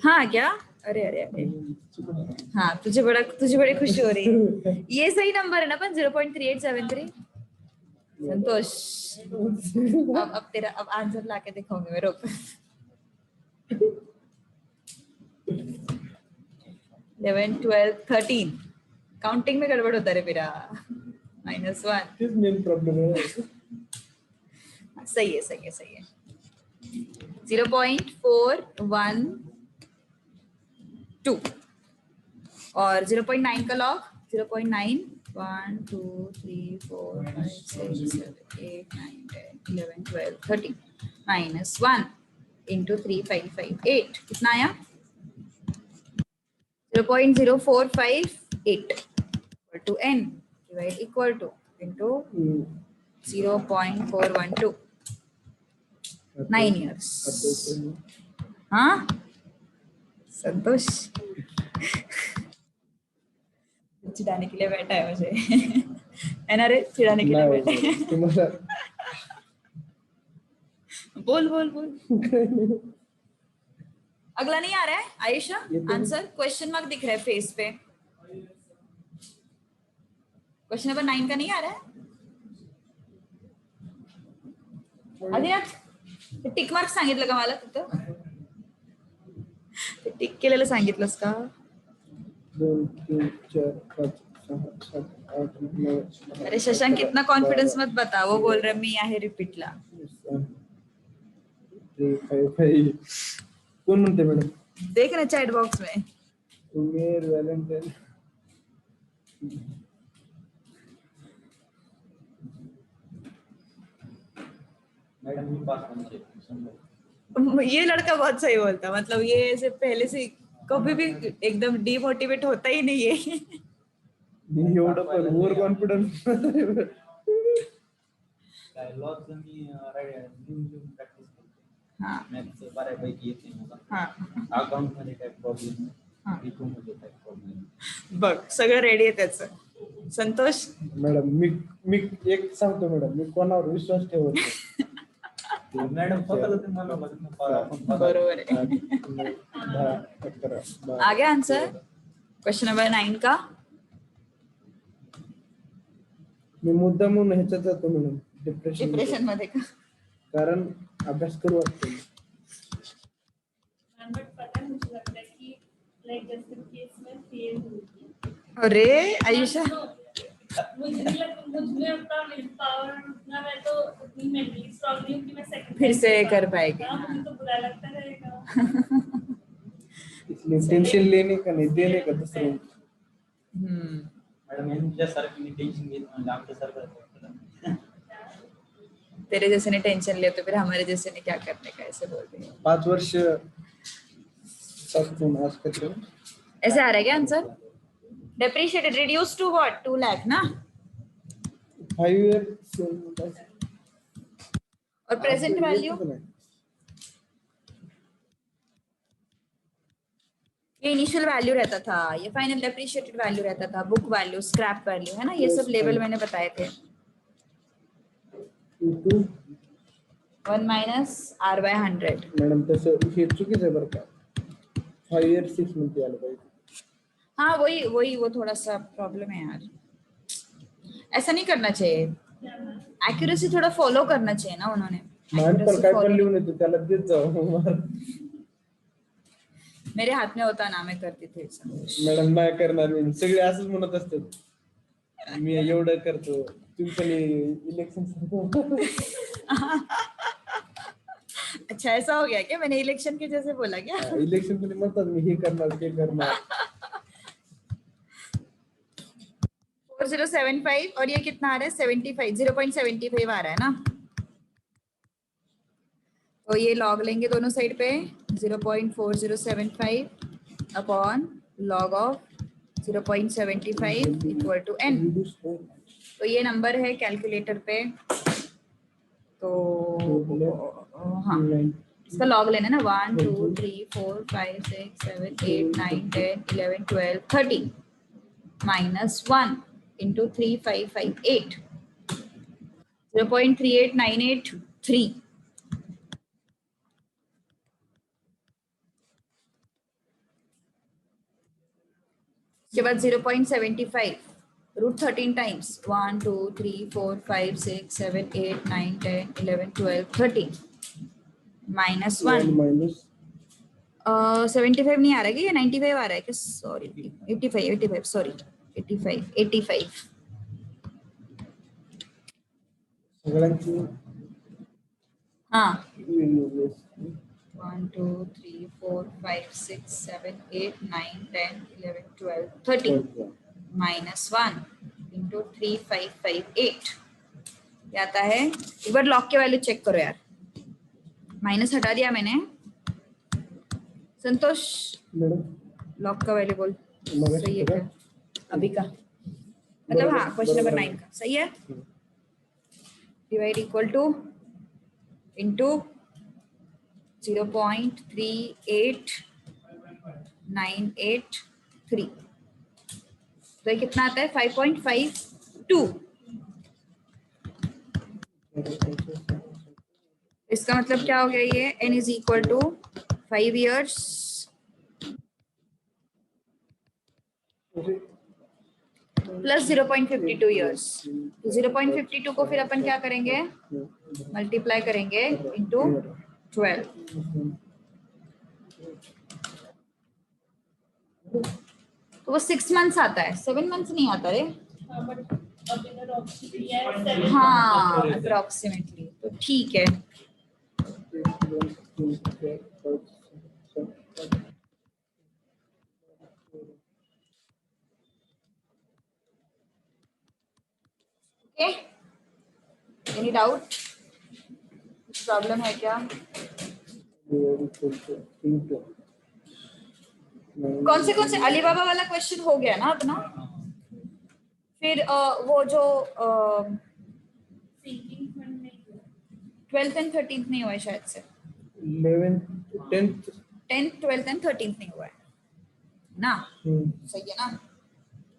हाँ क्या? अरे अरे अरे हाँ तुझे बड़ी खुशी हो रही है. ये सही नंबर है ना अपन 0.3873. संतोष अब तेरा अब आंसर लाके दिखाऊंगी मैं, रुक. 11 12 13 काउंटिंग में गड़बड़ होता है मेरा. -1. तेच मेन प्रॉब्लेम आहे. सही है सही है सही है. 0.412 और 0.9 का लॉग 0.9 1 2 3 4 5 6 7 8 9 10 11 12 13 माइनस 1 इंटू 3558 कितना आया? 0.0458 equal to n divide equal to into 0.412 9 years. हाँ संतोष चिढ़ाने के लिए बैठा है मुझे. है ना रे, चिढ़ाने के लिए बैठा है. तुम्हाला बोल बोल बोल. अगला नहीं आ रहा है आयशा आंसर? क्वेश्चन मार्क दिख रहा है फेस पे. क्वेश्चन नंबर 9 का नहीं आ रहा है? आदिनाथ टिक मार्क सांगितलं का मला तिथं? टिक केलेलं सांगितलंस का? 2 3 4 5 6 7 8 9 अरे शशांक इतना कॉन्फिडेंस मत बता, वो बोल रहा मी आहे रिपीटला. 3 5 5 कोण म्हणते मॅडम? देख ना चैट बॉक्स में. उमेर वैलेंटाइन मैडम भी पास होना चाहिए। ये लड़का बहुत सही बोलता, मतलब ये ऐसे पहले से कभी भी एकदम डिमोटिवेट होता ही नहीं है। एवढं पण ओव्हर कॉन्फिडन्स. काय लॉज मी लिहून प्रॅक्टिस करतो. हाँ मॅथ्स बऱ्यापैकी येते मला. हाँ अकाउंट मध्ये काय प्रॉब्लेम हा. नाही, इको मध्ये काय प्रॉब्लेम. बघ सगळं रेडी आहे त्याचं. संतोष मॅडम मी एक सांगतो मॅडम, मी कोणावर विश्वास ठेवत नाही. मॅडम स्वतःला ते म्हणावं लागेल ना, आपण बरोबर आहे. 10, 11, 12. आ गया आंसर क्वेश्चन नंबर 9 का. मी मुद्दा म्हणून ह्याच्यात जातो मॅडम, डिप्रेशन मध्ये का. कारण अभ्यास करू वाटतो. मैम बट पता है मुझे लगता है कि लाइक जैसे केस में फेल हुई अरे आयुषा मुझे नहीं लगता मुझमें उतना विल पावर उतना, मैं तो उतनी मेंटली स्ट्रांग नहीं हूँ कि मैं सेकंड फिर से कर पाएगी. मुझे तो बुरा लगता रहेगा. इसलिए टेंशन लेने का नहीं, देने का दूसरों. मॅडम यांच्यासारखी टेन्शन घेत म्हणजे आमच्यासारखं. तेरे जैसे ने टेंशन लिया तो फिर हमारे जैसे ने क्या करने का, ऐसे बोल रही है. 5 वर्ष सातून आज करतो. ऐसे आ रहा है क्या answer. Depreciated reduce to what 2 lakh ना. 5 years और प्रेजेंट वैल्यू ये इनिशियल वैल्यू रहता था, ये फाइनल डेप्रिशिएटेड वैल्यू रहता था, बुक वैल्यू, स्क्रैप वैल्यू है ना, ये सब लेवल मैंने बताए थे. 1 minus r by 100. मॅडम तसं हे चुकीचं आहे बरं का. 5 years 6 months आलं पाहिजे. हाँ वही वो थोड़ा सा प्रॉब्लम है यार, ऐसा नहीं करना चाहिए. एक्यूरेसी थोड़ा फॉलो करना चाहिए ना उन्होंने. मान पर Accuracy काय follow पण लिहून येतो त्याला देत जाऊ. मेरे हाथ में होता ना, मैं करती थी ऐसा. मॅडम नाही करणार मी, सगळे असंच म्हणत असतात. मी एवढं करतो, तुम्ही पण इलेक्शन. अच्छा ऐसा हो गया क्या, मैंने इलेक्शन के जैसे बोला क्या. इलेक्शन मध्ये म्हणतात मी हे करणार ते करणार. 4075 और ये कितना आ रहा है 75, 0.75 आ रहा है ना. तो ये लॉग लेंगे दोनों साइड पे, 0.4075 upon log of 0.75 equal to n. तो ये नंबर है कैलकुलेटर पे, तो हाँ इसका लॉग लेना ना. 1 2 3 4 5 6 7 8 9 10 11 12 13 minus 1 into 3558, 0.38983. उसके बाद 0.75 रूट 13 टाइम्स 1 2 3 4 5 6 7 8 9 10 11 12 13 माइनस 1 माइनस 75 नहीं आ रहा है क्या, 95 आ रहा है क्या, सॉरी 85 सॉरी 85. सगळ्यांची हाँ 1 माइनस 2 3 4 5 6 7 8 9 10 11 12 13 माइनस 1 इंटू 3558. क्या आता है, एक बार लॉग के वैल्यू चेक करो यार. माइनस हटा दिया मैंने. संतोष मॅडम लॉग का वैल्यू बोल. मगाशी सही है का? क्या अभी का, मतलब हाँ क्वेश्चन नंबर 9 का सही है. Divide equal two into 0.38983. तो ये कितना आता है 5.52. इसका मतलब क्या हो गया, ये n is equal to 5 years plus 0.52 years. 0.52 को फिर अपन क्या करेंगे, मल्टीप्लाई करेंगे इंटू 12. तो वो 6 months आता है, 7 months नहीं आता रे. हाँ बट अब इधर ऑप्शन दिया है 7. हाँ अप्रोक्सीमेटली, तो ठीक है. Okay any doubt. प्रॉब्लम है क्या? कौन से अलीबाबा वाला क्वेश्चन हो गया ना अपना? फिर वो जो सिंकिंग फंड नहीं हुआ। 12th एंड 13th नहीं हुआ है शायद से। 11th 10th 10th 12th and 13th नहीं हुआ है ना? सही है ना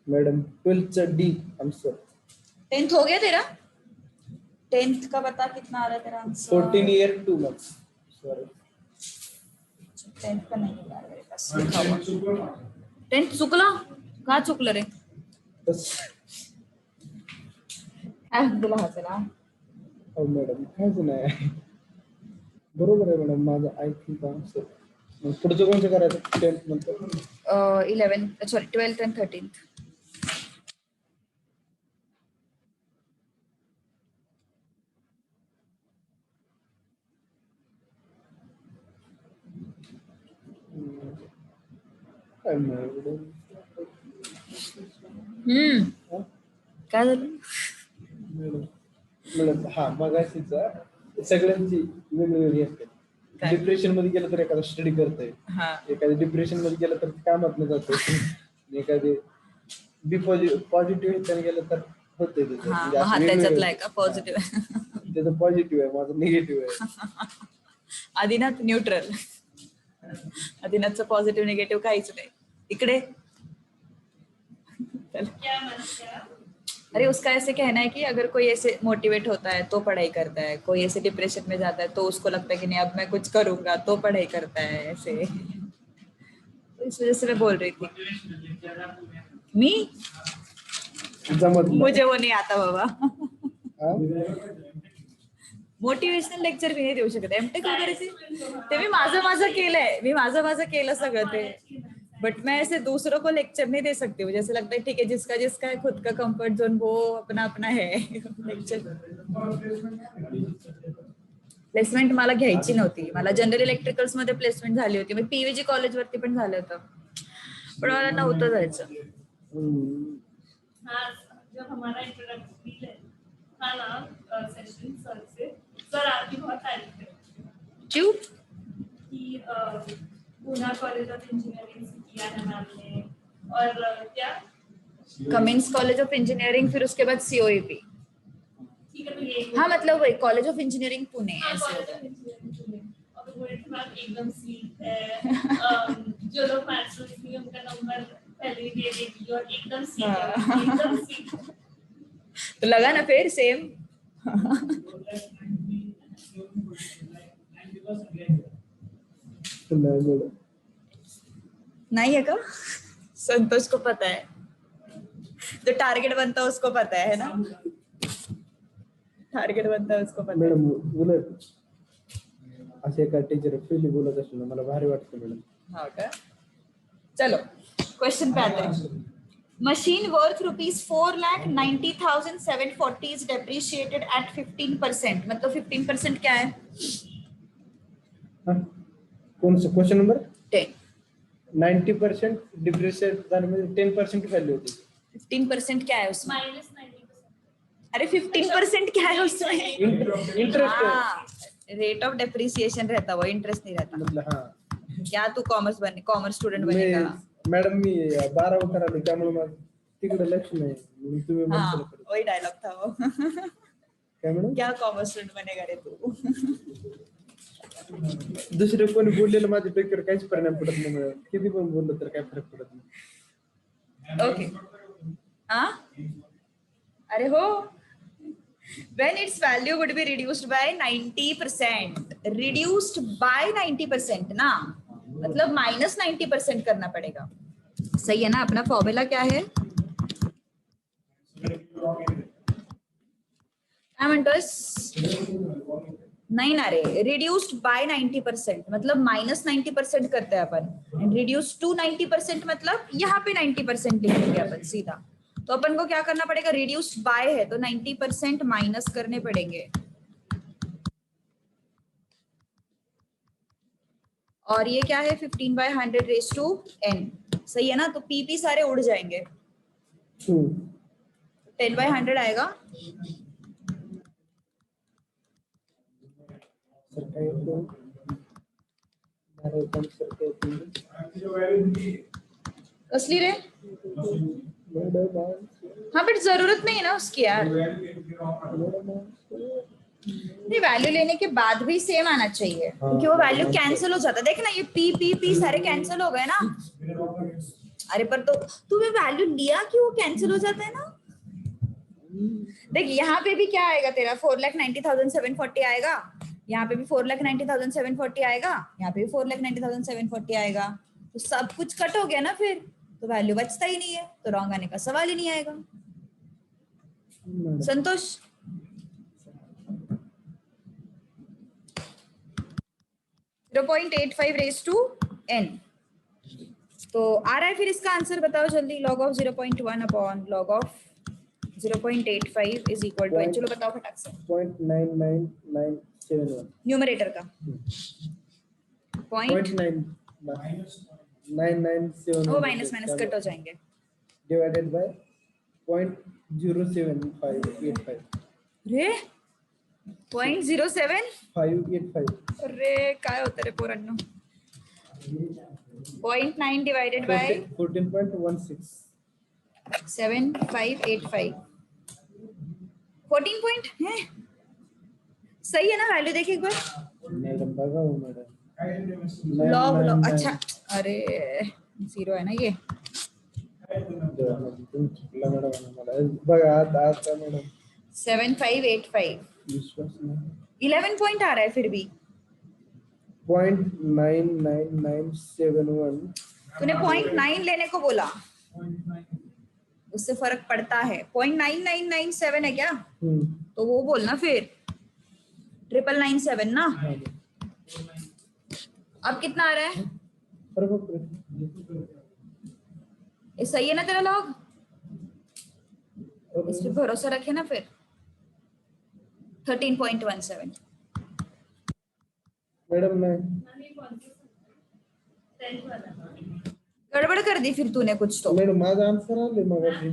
मैडम? 12th चा डी आंसर। 10th हो गया तेरा? 10th का बता कितना आ रहा है तेरा answer? 14 year 2 months। Sorry 10th का नहीं आ रहा मेरे पास लिखा हुआ। 10th चुकला? कहाँ चुकलं रे? बस तुला हसला मॅडम कायच नाही। बरोबर आहे मॅडम माझं आय थिंक आन्सर। मग पुढचं कोणतं करायचं 10th नंतर? 11th sorry 12th and 13th। काय मॅडम? काय झालं? मॅडम मॅडम हा मगाशीच सगळ्यांची वेगवेगळी असते। काय? डिप्रेशन मध्ये गेलं तर एखादा स्टडी करतोय, हा एखाद्या डिप्रेशन मध्ये गेलं तर कामात न जातोय, एखादी पॉझिटिव्ह ह्याच्याने गेलं तर होतंय त्याचं। हा म्हणजे मग असं हा वेगवेगळं त्याच्यातला आहे का पॉझिटिव्ह? त्याचं पॉझिटिव्ह आहे, माझं निगेटिव्ह आहे। आदिनाथ न्यूट्रल। आदिनाथचं पॉझिटिव्ह निगेटिव्ह काहीच नाही इकडे। क्या क्या? अरे उसका ऐसे कहना है कि अगर कोई ऐसे मोटिवेट होता है तो पढ़ाई करता है, कोई ऐसे डिप्रेशन में जाता है तो उसको लगता है कि नहीं अब मैं कुछ करूंगा तो पढ़ाई करता है ऐसे। तो इस वजह से मैं बोल रही थी। मी जमत नाही। मुझे वो नहीं आता बाबा। हा? मोटिवेशनल लेक्चर मी नाही देऊ शकत। एमटेक वगैरे ते मी माझं केलं सगळं ते, बट मैं ऐसे दूसरों को लेक्चर नहीं दे सकती हूँ। जैसे लगता है ठीक है जिसका जिसका है खुद का कंफर्ट जोन वो अपना अपना है। लेक्चर प्लेसमेंट मला घ्यायची नव्हती। मला जनरल इलेक्ट्रिकल्स मध्ये प्लेसमेंट झाली होती, मी पीव्हीजी कॉलेज वरती पण झालं होतं, पण मला नव्हतं जायचं। हाँ, जब हमारा इंट्रोडक्टरी था ना सेशन सर से, सर आपकी बहुत तारीफ करते क्यों? कि पूना कॉलेज ऑफ इंजीनियरिंग से किया है मैम ने, और क्या कमिंस कॉलेज ऑफ इंजीनियरिंग, फिर उसके बाद सीओईपी। ठीक है तो ये हाँ मतलब वही कॉलेज ऑफ इंजीनियरिंग पुणे हाँ, ऐसे कॉलेज होता ऑफ है। इंजीनियरिंग पुणे। और फिर बोले थे मैम एकदम स्वीट है, जो लोग मैथ्स में उनका नंबर पहले ही दे देगी और एकदम स्वीट है, एकदम स्वीट। तो लगा ना फिर सेम। नहीं है का? संतोष को पता है, जो टारगेट बनता है उसको पता है ना? टारगेट बनता है उसको पता है। मॅडम उलट असे एका टीचर फ्रीली बोलत असेल ना मला भारी वाटतं मॅडम। हाँ का? चलो क्वेश्चन पे आते हैं। Machine worth ₹4,90,740 is depreciated at 15%। मतलब 15% क्या है? हा? कौन सा क्वेश्चन नंबर? 10। 90% डिप्रिशिएट झालं म्हणजे 10% व्हॅल्यू होती। 15% क्या है उसमें? -90%। अरे 15% क्या है उसमें? इंटरेस्ट हाँ रेट ऑफ डेप्रिसिएशन रहता, वो इंटरेस्ट नहीं रहता। मतलब हाँ क्या तू कॉमर्स स्टूडेंट बनेगा? मॅडम मी 12 करायला त्यामुळे मग तिकडे लक्ष नाही म्हणून तुम्ही हाँ म्हणता वही डायलॉग था वो। काय मॅडम? क्या कॉमर्स स्टूडेंट बनेगा रे तू? दुसरे कोणी बोललेलं माझ्या डोक्यावर काहीच परिणाम पडत नाही मॅडम, किती पण बोललं तर काय फरक पडत नाही। ओके हाँ अरे हो, when its value would be reduced by 90%, reduced by 90% ना, मतलब -90% करना पड़ेगा। सही है ना? अपना फॉर्मूला क्या है? काय म्हणतोस? नहीं ना रे, रिड्यूस्ड बाय 90% मतलब -90% करते हैं अपन, रिड्यूस टू 90% मतलब यहाँ पे 90% लिखेंगे अपन सीधा। तो अपन को क्या करना पड़ेगा? रिड्यूस्ड बाय है तो 90% माइनस करने पड़ेंगे, और ये क्या है? 15/100 रेज़ टू n। सही है ना? तो पीपी सारे उड़ जाएंगे, 10/100 आएगा सर काय होतं? मॅडम सर काय होतं? कसली रे? मॅडम हाँ बट जरूरत नहीं है ना उसकी यार, नहीं वैल्यू लेने के बाद भी सेम आना चाहिए क्योंकि वो वैल्यू कैंसिल हो जाता है। देख ना ये पी पी पी सारे कैंसिल हो गए ना। अरे पर तो तूने वैल्यू लिया कि वो कैंसिल हो जाता है ना। देख यहाँ पे भी क्या आएगा तेरा 4,90,740 आएगा, यहाँ पे भी 4,90,740 आएगा, यहाँ पे भी 4,90,740 आएगा। तो सब कुछ कट हो गया ना, फिर तो वैल्यू बचता ही नहीं है, तो रॉन्ग आने का सवाल ही नहीं आएगा। संतोष 0.85 रेज टू n, तो आ रहा है फिर इसका आंसर बताओ जल्दी। log of 0.1 upon log of 0.85 is equal to n। चलो बताओ फटाक से 0.99971 न्यूमरेटर का पॉइंट 0.997 वो माइनस माइनस कट हो जाएंगे डिवाइडेड बाय 0.07585 रे 0.07 585 अरे काय होतं रे पोरांनो 0.9 डिवाइडेड बाय 14.16 7585 14 पॉइंट है। सही है ना वैल्यू देखिए एक बार। मैडम बघा हो मैडम लॉग लॉग अच्छा अरे 0 है ना ये। मैडम बघा आता मैडम 7585 विश्वास नाही 11 पॉइंट आ रहा है फिर भी। 0.99971 तूने 0.9 लेने को बोला, उससे फर्क पड़ता है। 0.9997 है क्या, तो वो बोलना फिर 997 ना। अब कितना आ रहा है? ये सही है ना तेरा लॉग? इस पे भरोसा रखे ना फिर। 13.17 मैडम नाही गड़बड़ कर दी फिर तूने कुछ तो। मैडम माझा आन्सर आले मगाशी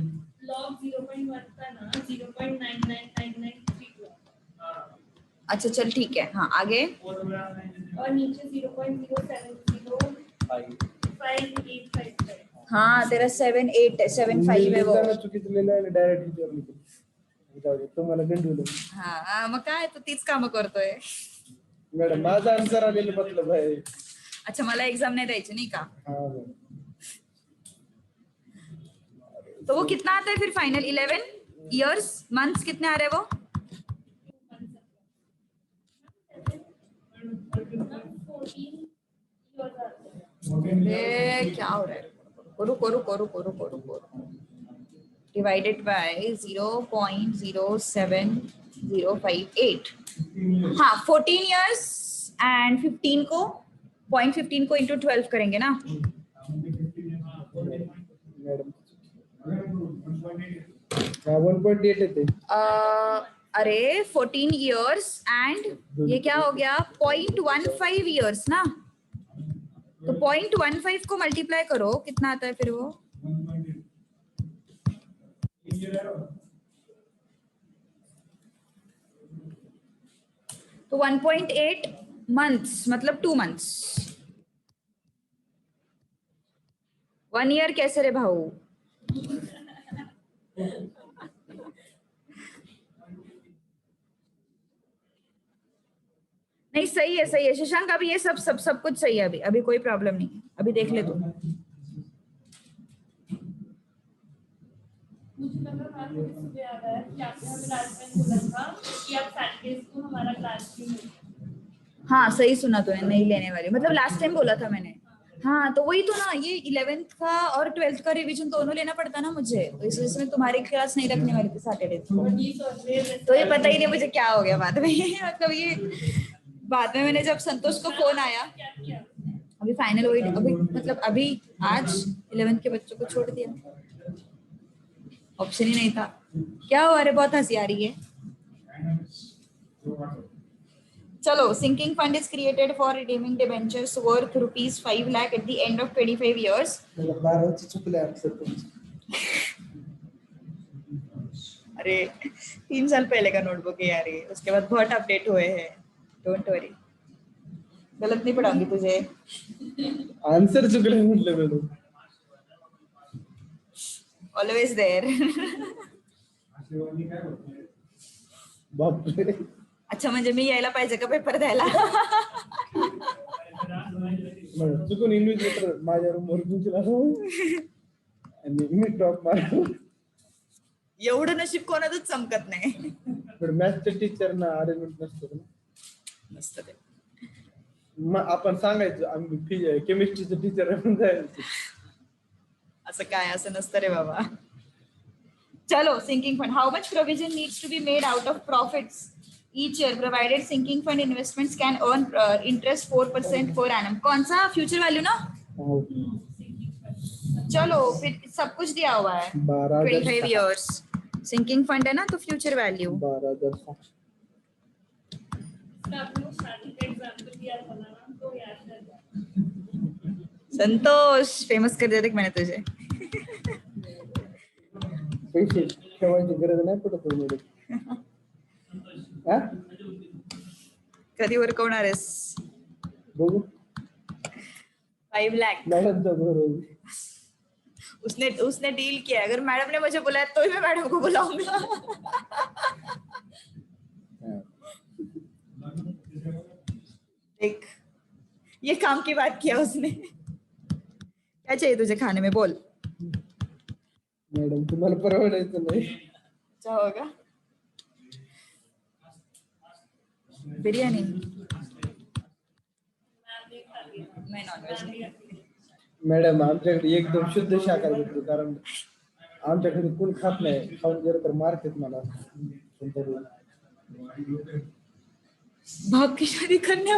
log 0.1 का ना 0.999932 अच्छा चल ठीक है, हाँ आगे। और नीचे 0.070585 हाँ तेरा 78 है 75 है वो। चुकीचं लिहिलं आहे डायरेक्ट विचार लिहिलं तुम्हाला गंडवलं हाँ मग काय तू तीच कामं करतोय। मॅडम माझा आन्सर आलेलं मतलब आहे अच्छा मला एग्जाम नहीं द्यायची नहीं का? हाँ मैडम तो वो कितना आता है फिर फाइनल 11 इयर्स मंथ्स कितने आ रहे हैं वो? 14 ये क्या हो रहा है? करो करो करो करो करो करो डिवाइडेड बाय 0.07058। हाँ 14 इयर्स एंड 15 को 0.15 को इंटू 12 करेंगे ना। मैडम 1.8 येते अरे 14 इयर्स एंड ये क्या हो गया 0.15 इयर्स ना, तो 0.15 को मल्टीप्लाई करो कितना आता है फिर वो। तो 1.8 मंथ्स मतलब 2 मंथ्स। 1 ईयर कैसे रे भाऊ? नहीं सही है शशांक, अभी ये सब कुछ सही है, अभी कोई प्रॉब्लम नहीं है, अभी देख ले तू। मुझे लगा मैम मुझे सुबह याद आया कि आपने हमें लास्ट टाइम बोला था कि आप सैटरडेज को हमारा क्लास नहीं लेते। हाँ सही सुना तूने, नहीं लेने वाली मतलब लास्ट टाइम बोला था मैंने। हाँ तो वही तो ना, ये 11th का और 12th का रिवीजन दोनों लेना पड़ता ना मुझे, तो इस वजह से मैं तुम्हारी क्लास नहीं रखने वाली थी सैटरडे को। तो ये पता ही नहीं मुझे क्या हो गया बाद में मतलब ये बाद में मैंने जब संतोष को फोन आया, अभी फाइनल हुई अभी मतलब अभी आज 11th के बच्चों को छोड़ दिया, ऑप्शन ही नहीं था। क्या हुआ रे, बहुत हंसी आ रही है। चलो, sinking fund is created for redeeming debentures worth ₹5 lakh at the end of 25 years. चुकले आन्सर अरे 3 साल पहले का नोटबुक है यार ये, उसके बाद बहुत अपडेट हुए हैं, डोंट वरी। गलत नहीं पढ़ाऊंगी तुझे. आन्सर चुकले म्हटलं मॅडम. Always there. बापरे. अच्छा म्हणजे मी यायला पाहिजे का पेपर द्यायला? चुकून इन्व्हिजिलेटर माझ्या रूमवर घुसला आणि मी टॉप मारलो. एवढं नशीब कोणाचंच चमकत नाही. पण मॅथच्या टीचरना अरेंजमेंट नसतं ना. मस्त ते. मग आपण सांगायचं आम्ही केमिस्ट्रीचं टीचर आहे म्हणून जायचं. असं काय असं नसतं रे बाबा. चलो sinking fund. How much provision needs to be made out of profits each year provided sinking fund investments can earn interest 4% per annum. कौन सा फ्यूचर वैल्यू ना? चलो फिर सब कुछ दिया हुआ है. 25 years sinking fund है ना तो फ्यूचर वैल्यू 12,000. आपने स्टार्टिंग का एग्जांपल दिया था ना तो याद कर. संतोष फेमस कर दिया देख मैंने तुझे. पैसे ठेवायची गरज नाही पडत मॅडम. कधी वर्कवणार आहेस? बघू 5 लाख. मॅडमचा बरोबर. उसने डील किया. अगर मैडम ने मुझे बुलाया तो ही मैं मैडम को बुलाऊंगा. देख ये काम की बात किया उसने. क्या चाहिए तुझे खाने में बोल. मॅडम तुम्हाला परवडायचं नाही. क्या होगा? बिरयानी. मैं नॉनवेज नहीं. मॅडम आमच्याकडे एकदम शुद्ध शाकाहारी भेटतो कारण आमच्याकडे कोण खात नाही. खाऊन गेलं तर मारतात मला. बाप की शादी करने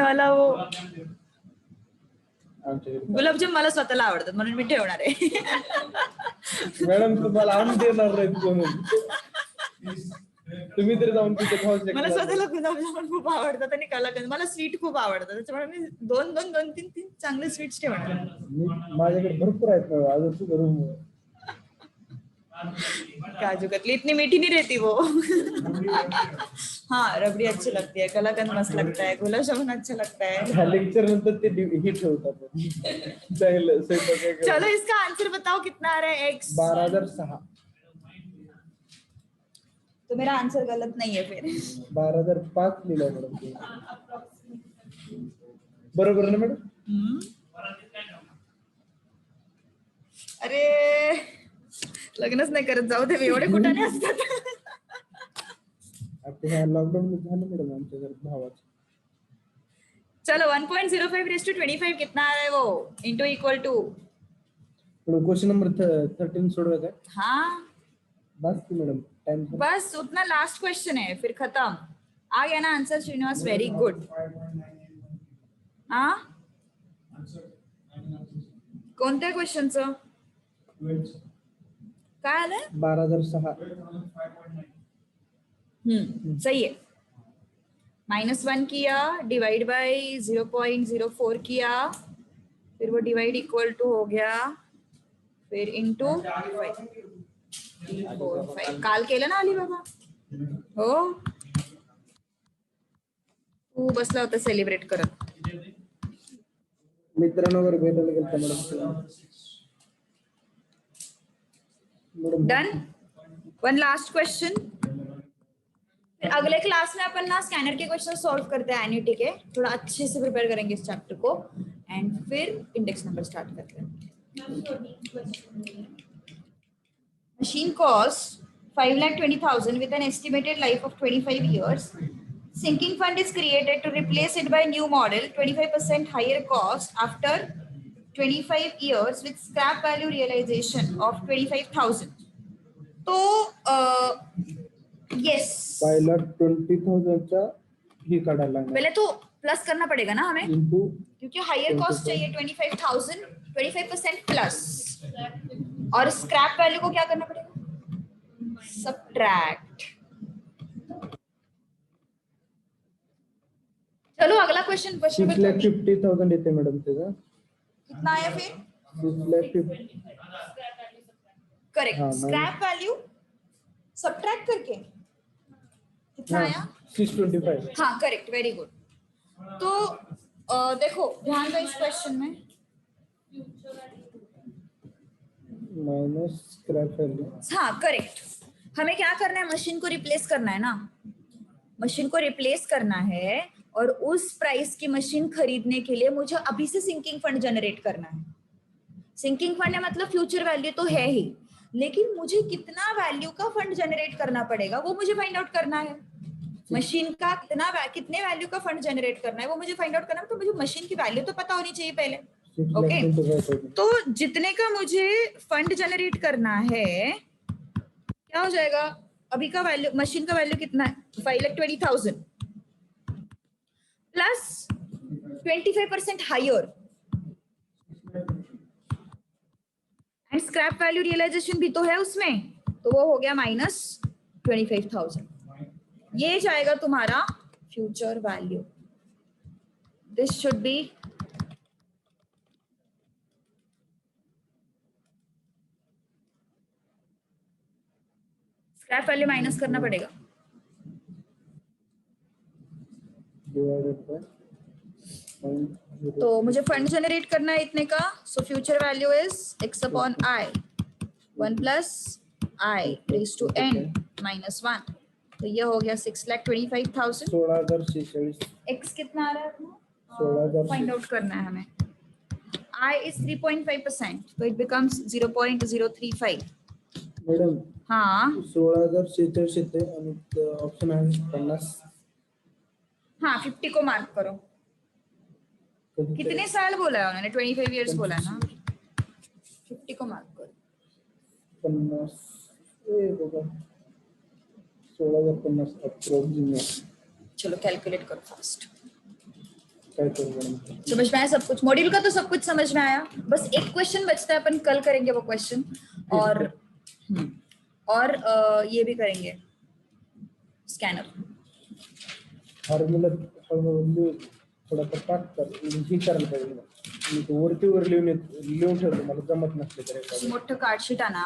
वाला वो आमच्याकडे गुलाबजाम मला स्वतःला आवडतात म्हणून मी ठेवणार आहे. मॅडम तुम्हाला आणून देणार नाहीत कोणी. तुम्ही तरी जाऊन तिथे खाऊ मला शकता. स्वतःला गुलाबजामुन खूप आवडतात आणि कलाकंद. मला स्वीट खूप आवडतात त्याच्यामुळे मी दोन तीन चांगले स्वीट्स ठेवणार. माझ्याकडे भरपूर आहेत अजून सुद्धा रूम. काजू कतली इतनी मीठी नहीं रहती वो. हाँ रबड़ी अच्छी लगती है. कलाकंद मस्त लगता है. गुलाब जामुन अच्छा लगता है. लेक्चर नंतर ते हे ठेवतात. चलो इसका आंसर बताओ कितना आ रहा है. एक्स 12,006. तो मेरा आंसर गलत नहीं है फिर. 12,005 लिहिलं मॅडम. बरोबर ना मॅडम? अरे लग्नच नाही करत. जाऊ दे. एवढे कुठाने असतात. आता ह्या लॉकडाऊन मध्ये झालं मॅडम आमच्या घर भावाचं. चलो 1.05 raised to 25 कितना आ रहा है वो into equal to. Question number 13 सोडवायचा. हाँ बस की मॅडम टाइम. बस उतना लास्ट क्वेश्चन है फिर खत्म. आ गया ना आंसर श्रीनिवास. Very good. हाँ कोणत्या क्वेश्चनचं काय आलंय? 12,006. सही है. -1 किया डिवाइड बाय 0.04 किया फिर वो डिवाइड इक्वल टू हो गया फिर इंटू 5. काल केलं ना अली बाबा. हो तू बसला होता सेलिब्रेट करत. मित्रांवर भेटायला गेलता madam. Done. One last question. अगले क्लास में अपन ना स्कैनर के क्वेश्चन सॉल्व करते हैं एन्युटी के. थोड़ा अच्छे से प्रिपेयर करेंगे इस चैप्टर को एंड फिर इंडेक्स नंबर स्टार्ट करते हैं. Machine cost 5,20,000 with an estimated life of 25 years. Sinking fund is created to replace it by new model 25% higher cost after 25 years with scrap value realization of 25,000. तो yes. 5,20,000 ही काढायला लागणार. पहले तो plus करना पड़ेगा ना हमें इंटू क्योंकि हायर कॉस्ट चाहिए 25,000 25% प्लस और स्क्रैप वैल्यू को क्या करना पड़ेगा सब्ट्रैक्ट. चलो अगला क्वेश्चन. 6,50,000 येते मॅडम त्याचा. कितना आया फिर? 6,50,000. करेक्ट. हाँ, स्क्रैप वैल्यू सब्ट्रैक्ट करके कितना आया? 625. हाँ करेक्ट. Very good. तो देखो ध्यान दो इस क्वेश्चन में, future value minus scrap value. हाँ करेक्ट। हमें क्या करना है, मशीन को रिप्लेस करना है ना, मशीन को रिप्लेस करना है, और उस प्राइस की मशीन खरीदने के लिए मुझे अभी से सिंकिंग फंड जनरेट करना है। सिंकिंग फंड है मतलब फ्यूचर वैल्यू तो है ही, लेकिन मुझे कितना वैल्यू का फंड जनरेट करना पड़ेगा वो मुझे फाइंड आउट करना है। मशीन का कितने वैल्यू का फंड जनरेट करना है वो मुझे फाइंड आउट करना है, तो मुझे मशीन की वैल्यू तो पता होनी चाहिए पहले। ओके, तो जितने का मुझे फंड जनरेट करना है क्या हो जाएगा, अभी का वैल्यू, मशीन का वैल्यू कितना है 5,20,000 plus 25% higher, and scrap value realization भी तो है उसमें, तो वो हो गया -25,000। ये जाएगा तुम्हारा future value. This should be scrap value minus करना पड़ेगा, तो मुझे फंड जनरेट करना है इतने का, so future value is x/i 1 + i raised to n -1, तो ये हो गया 6,25,000। 16,046। x कितना आ रहा है, 16,000 फाइंड आउट करना है हमें। i is 3.5%, तो इट बिकम्स 0.035। मॅडम हाँ 16,046 येते आणि ऑप्शन आहे 50। हाँ 50 को मार्क करो। कितने साल बोला है उन्होंने, 25 इयर्स बोला है ना, 50 को मार्क करो। 50 ए बाबा 16,050 अप्रोक्सीमेट। चलो कैलकुलेट करो फास्ट। काय करू मॅडम? समझ में आया सब कुछ, मॉड्यूल का तो सब कुछ समझ में आया, बस एक क्वेश्चन बचता है, अपन कल करेंगे वो क्वेश्चन, और ये भी करेंगे स्कैनर। फॉर्म्युला हळूहळू थोडा टाक कर, हे करायला पाहिजे ना, मी तो वरती वर लिहून ठेवतो, मला जमत नसले तर मोठं कार्डशीट आणा,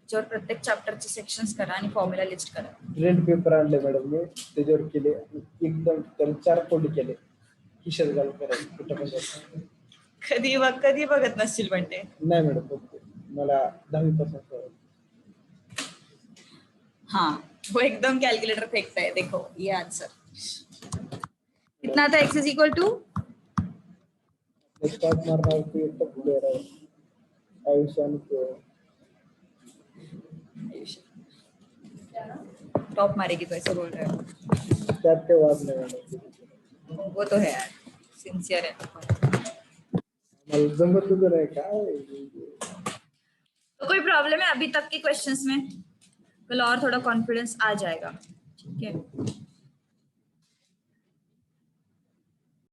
ज्यावर प्रत्येक चॅप्टरचे सेक्शन्स करा आणि फॉर्म्युला लिस्ट करा। ट्रेंड पेपर आणले मॅडम मी, त्याच्यावर केले एकदम, त्याला 4 फोल्ड केले, खिशात घालून करायचं कुठं पण जायचं. कधी बघत नसतील पण ते। नाही मॅडम, मला 10वीपासून सवय. हाँ वो एकदम कैलकुलेटर फेंकता है, देखो ये आंसर कितना था, x = स्टार्ट मारणार ते टप प्लेयर आहे आयुष्य आणि टॉप मारेगी तो ऐसे बोल रहे हो, त्यात ते वाद नाही मॅडम, वो तो है यार, सिंसियर है। मला जमत नाही काय। तो कोई प्रॉब्लम है अभी तक के क्वेश्चंस में, कल और थोड़ा कॉन्फिडेंस आ जाएगा, ठीक है।